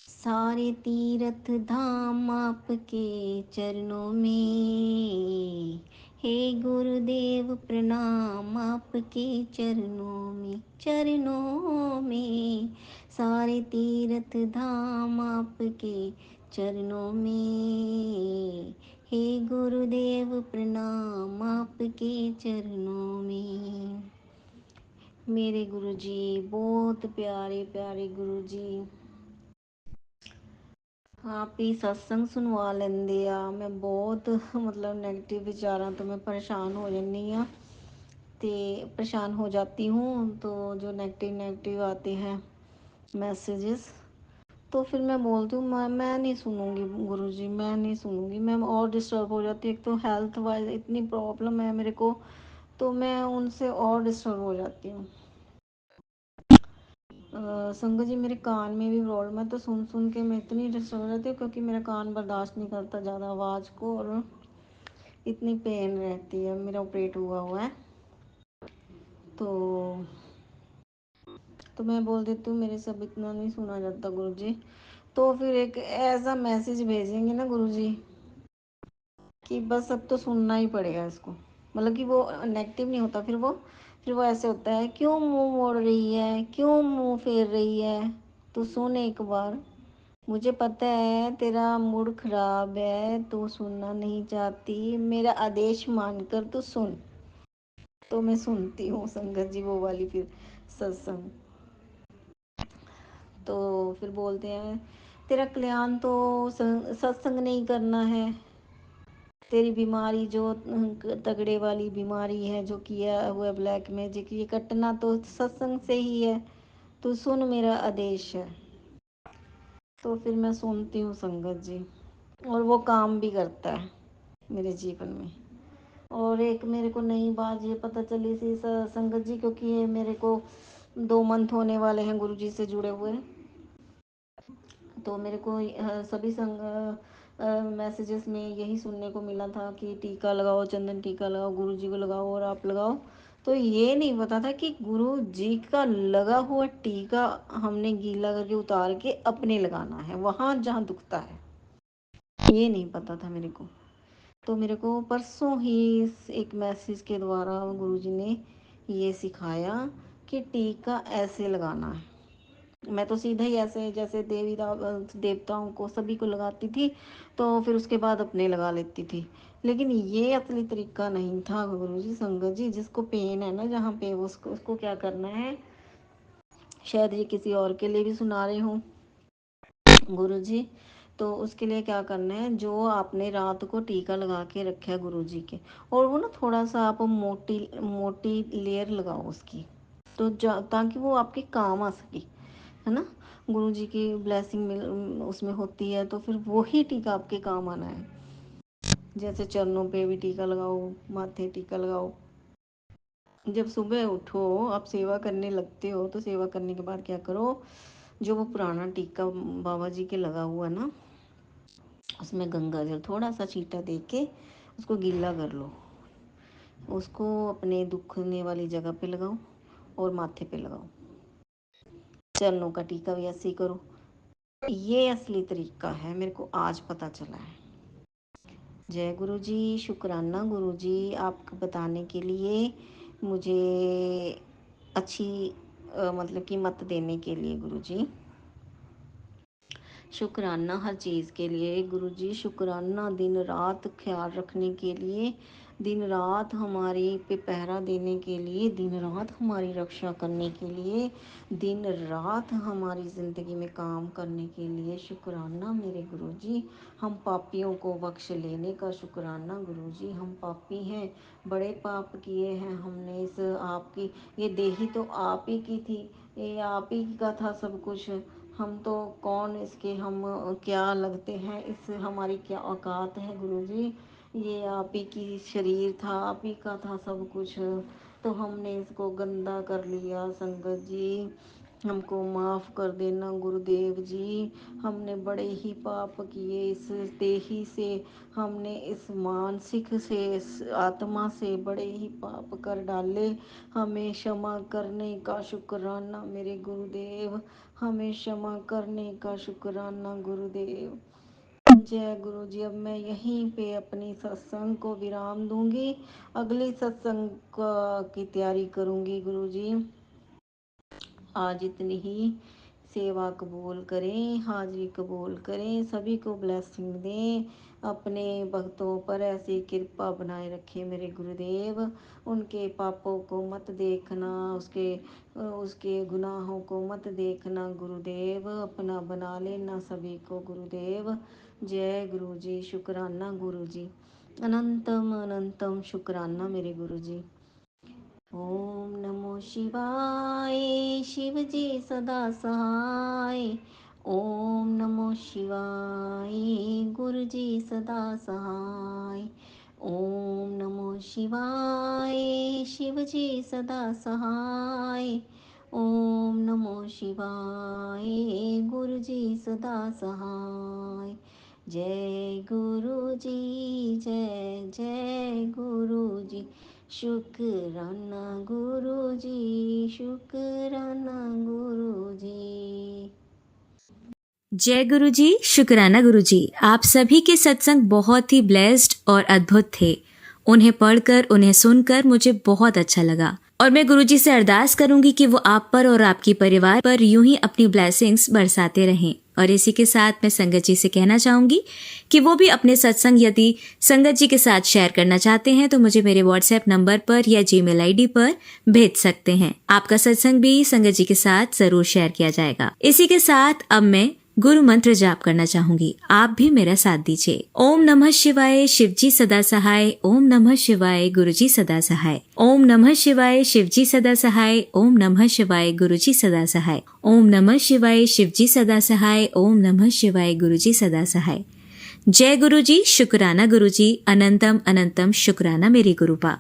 सारे तीर्थ धाम आपके चरणों में, हे गुरुदेव प्रणाम आपके चरणों में, चरणों में। सारे तीर्थ धाम आपके चरणों में, हे गुरुदेव प्रणाम आपके चरणों में। मेरे गुरु जी बहुत प्यारे प्यारे गुरु जी। आप ही सत्संग सुनवा लेंदे आ। मैं बहुत मतलब नेगेटिव विचारों तो मैं परेशान हो जानी हाँ, तो परेशान हो जाती हूँ। तो जो नेगेटिव नेगेटिव आते हैं मैसेजेस, तो फिर मैं बोलती हूँ मैं नहीं सुनूंगी गुरु जी, मैं नहीं सुनूंगी। मैं और डिस्टर्ब हो जाती हूँ। एक तो हेल्थ वाइज इतनी प्रॉब्लम है मेरे को, तो मैं उनसे और डिस्टर्ब हो जाती हूँ। संगत जी मेरे कान में भी प्रॉब्लम है, तो सुन सुन के मैं इतनी डिस्टर्ब हो जाती हूँ, क्योंकि मेरा कान बर्दाश्त नहीं करता ज़्यादा आवाज़ को, और इतनी पेन रहती है। मेरा ऑपरेट हुआ हुआ है, तो मैं बोल देती हूँ मेरे से अब इतना नहीं सुना जाता गुरु जी। तो फिर एक ऐसा मैसेज भेजेंगे ना गुरु जी कि बस अब तो सुनना ही पड़ेगा इसको। मतलब कि वो नेगेटिव नहीं होता, फिर वो ऐसे होता है, क्यों मुंह मोड़ रही है, क्यों मुंह फेर रही है, तो सुन एक बार। मुझे पता है तेरा मूड खराब है, तू सुनना नहीं चाहती, मेरा आदेश मानकर तू सुन। तो मैं सुनती हूँ संगत जी वो वाली फिर सत्संग। तो फिर बोलते हैं तेरा कल्याण तो सत्संग नहीं करना है, तेरी बीमारी जो तगड़े वाली बीमारी है जो किया हुआ ब्लैक मैजिक, ये कटना तो सत्संग से ही है, तू सुन मेरा आदेश है। तो फिर मैं सुनती हूँ संगत जी, और वो काम भी करता है मेरे जीवन में। और एक मेरे को नई बात ये पता चली थी संगत जी, क्योंकि ये मेरे को 2 मंथ होने वाले हैं गुरु जी से जुड़े हुए। तो मेरे को सभी संग मैसेजेस में यही सुनने को मिला था कि टीका लगाओ, चंदन टीका लगाओ, गुरु जी को लगाओ और आप लगाओ, तो ये नहीं पता था कि गुरु जी का लगा हुआ टीका हमने गीला करके उतार के अपने लगाना है वहाँ जहाँ दुखता है, ये नहीं पता था मेरे को। तो मेरे को परसों ही एक मैसेज के द्वारा गुरुजी ने ये सिखाया कि टीका ऐसे लगाना है। मैं तो सीधा ही ऐसे जैसे देवताओं को सभी को लगाती थी, तो फिर उसके बाद अपने लगा लेती थी। लेकिन ये असली तरीका नहीं था गुरुजी। संगत जी, जिसको पेन है ना जहाँ पे, उसको क्या करना है, शायद ये किसी और के लिए भी सुना रहे हूँ गुरुजी, तो उसके लिए क्या करना है, जो आपने रात को टीका लगा के रखा है गुरुजी के, और वो ना थोड़ा सा आप मोटी मोटी लेयर लगाओ उसकी, तो ताकि वो आपके काम आ सके, है ना। गुरुजी की ब्लेसिंग मिल उसमें होती है, तो फिर वही टीका आपके काम आना है। जैसे चरणों पे भी टीका लगाओ, माथे टीका लगाओ। जब सुबह उठो, आप सेवा करने लगते हो, तो सेवा करने के बाद क्या करो, जो वो पुराना टीका बाबा जी के लगा हुआ ना, उसमें गंगा जल थोड़ा सा छींटा दे के उसको गीला कर लो, उसको अपने दुखने वाली जगह पे लगाओ और माथे पे लगाओ। चरणों का टीका भी ऐसे ही करो। ये असली तरीका है, मेरे को आज पता चला है। जय गुरु जी, शुक्राना गुरु जी आपको बताने के लिए, मुझे अच्छी मतलब कि मत देने के लिए गुरु जी। शुक्राना हर चीज़ के लिए गुरुजी, शुक्राना दिन रात ख्याल रखने के लिए, दिन रात हमारी पे पहरा देने के लिए, दिन रात हमारी रक्षा करने के लिए, दिन रात हमारी ज़िंदगी में काम करने के लिए शुक्राना मेरे गुरुजी। हम पापियों को बख्श लेने का शुक्राना गुरुजी। हम पापी हैं, बड़े पाप किए हैं हमने। इस आपकी ये देही तो आप ही की थी, ये आप ही का था सब कुछ। हम तो कौन इसके, हम क्या लगते हैं, इस हमारी क्या औकात है गुरुजी। ये आप ही की शरीर था, आप ही का था सब कुछ, तो हमने इसको गंदा कर लिया। संगत जी, हमको माफ़ कर देना गुरुदेव जी। हमने बड़े ही पाप किए इस देही से, हमने इस मानसिक से, इस आत्मा से बड़े ही पाप कर डाले। हमें क्षमा करने का शुक्राना मेरे गुरुदेव, हमें क्षमा करने का शुक्राना गुरुदेव। जय गुरु जी। अब मैं यहीं पे अपनी सत्संग को विराम दूंगी, अगली सत्संग की तैयारी करूंगी गुरु जी। आज इतनी ही सेवा कबूल करें, हाजिरी कबूल करें, सभी को ब्लेसिंग दें, अपने भक्तों पर ऐसी कृपा बनाए रखें मेरे गुरुदेव। उनके पापों को मत देखना, उसके गुनाहों को मत देखना गुरुदेव, अपना बना लेना सभी को गुरुदेव। जय गुरु जी, शुक्राना गुरु जी, अनंतम अनंतम शुक्राना मेरे गुरु जी। ओम नमो शिवाय, शिव जी सदा सहाय। ओम नमो शिवाय, गुरु जी सदा सहाय। ओम नमो शिवाय, शिव जी सदा सहाय। ओम नमो शिवाय, गुरु जी सदा सहाय। जय गुरु जी, जय जय गुरु जी, शुक्राना गुरु जी, शुक्राना गुरु जी। जय गुरु जी, शुक्राना गुरु जी। आप सभी के सत्संग बहुत ही ब्लेस्ड और अद्भुत थे। उन्हें पढ़कर, उन्हें सुनकर मुझे बहुत अच्छा लगा, और मैं गुरु जी से अरदास करूंगी कि वो आप पर और आपके परिवार पर यूं ही अपनी ब्लेसिंग्स बरसाते रहें। और इसी के साथ मैं संगत जी से कहना चाहूंगी कि वो भी अपने सत्संग यदि संगत जी के साथ शेयर करना चाहते हैं तो मुझे मेरे व्हाट्सएप नंबर पर या जीमेल आईडी पर भेज सकते हैं। आपका सत्संग भी संगत जी के साथ जरूर शेयर किया जाएगा। इसी के साथ अब मैं गुरु मंत्र जाप करना चाहूंगी, आप भी मेरा साथ दीजिए। ओम नमः शिवाय, शिवजी सदा सहाय। ओम नमः शिवाय, गुरुजी सदा सहाय। ओम नमः शिवाय, शिवजी सदा सहाय। ओम नमः शिवाय, गुरुजी सदा सहाय। ओम नमः शिवाय, शिवजी सदा सहाय। ओम नमः शिवाय, गुरुजी सदा सहाय। जय गुरु जी, शुक्राना गुरु जी, अनंतम अनंतम शुक्राना मेरे गुरुपा।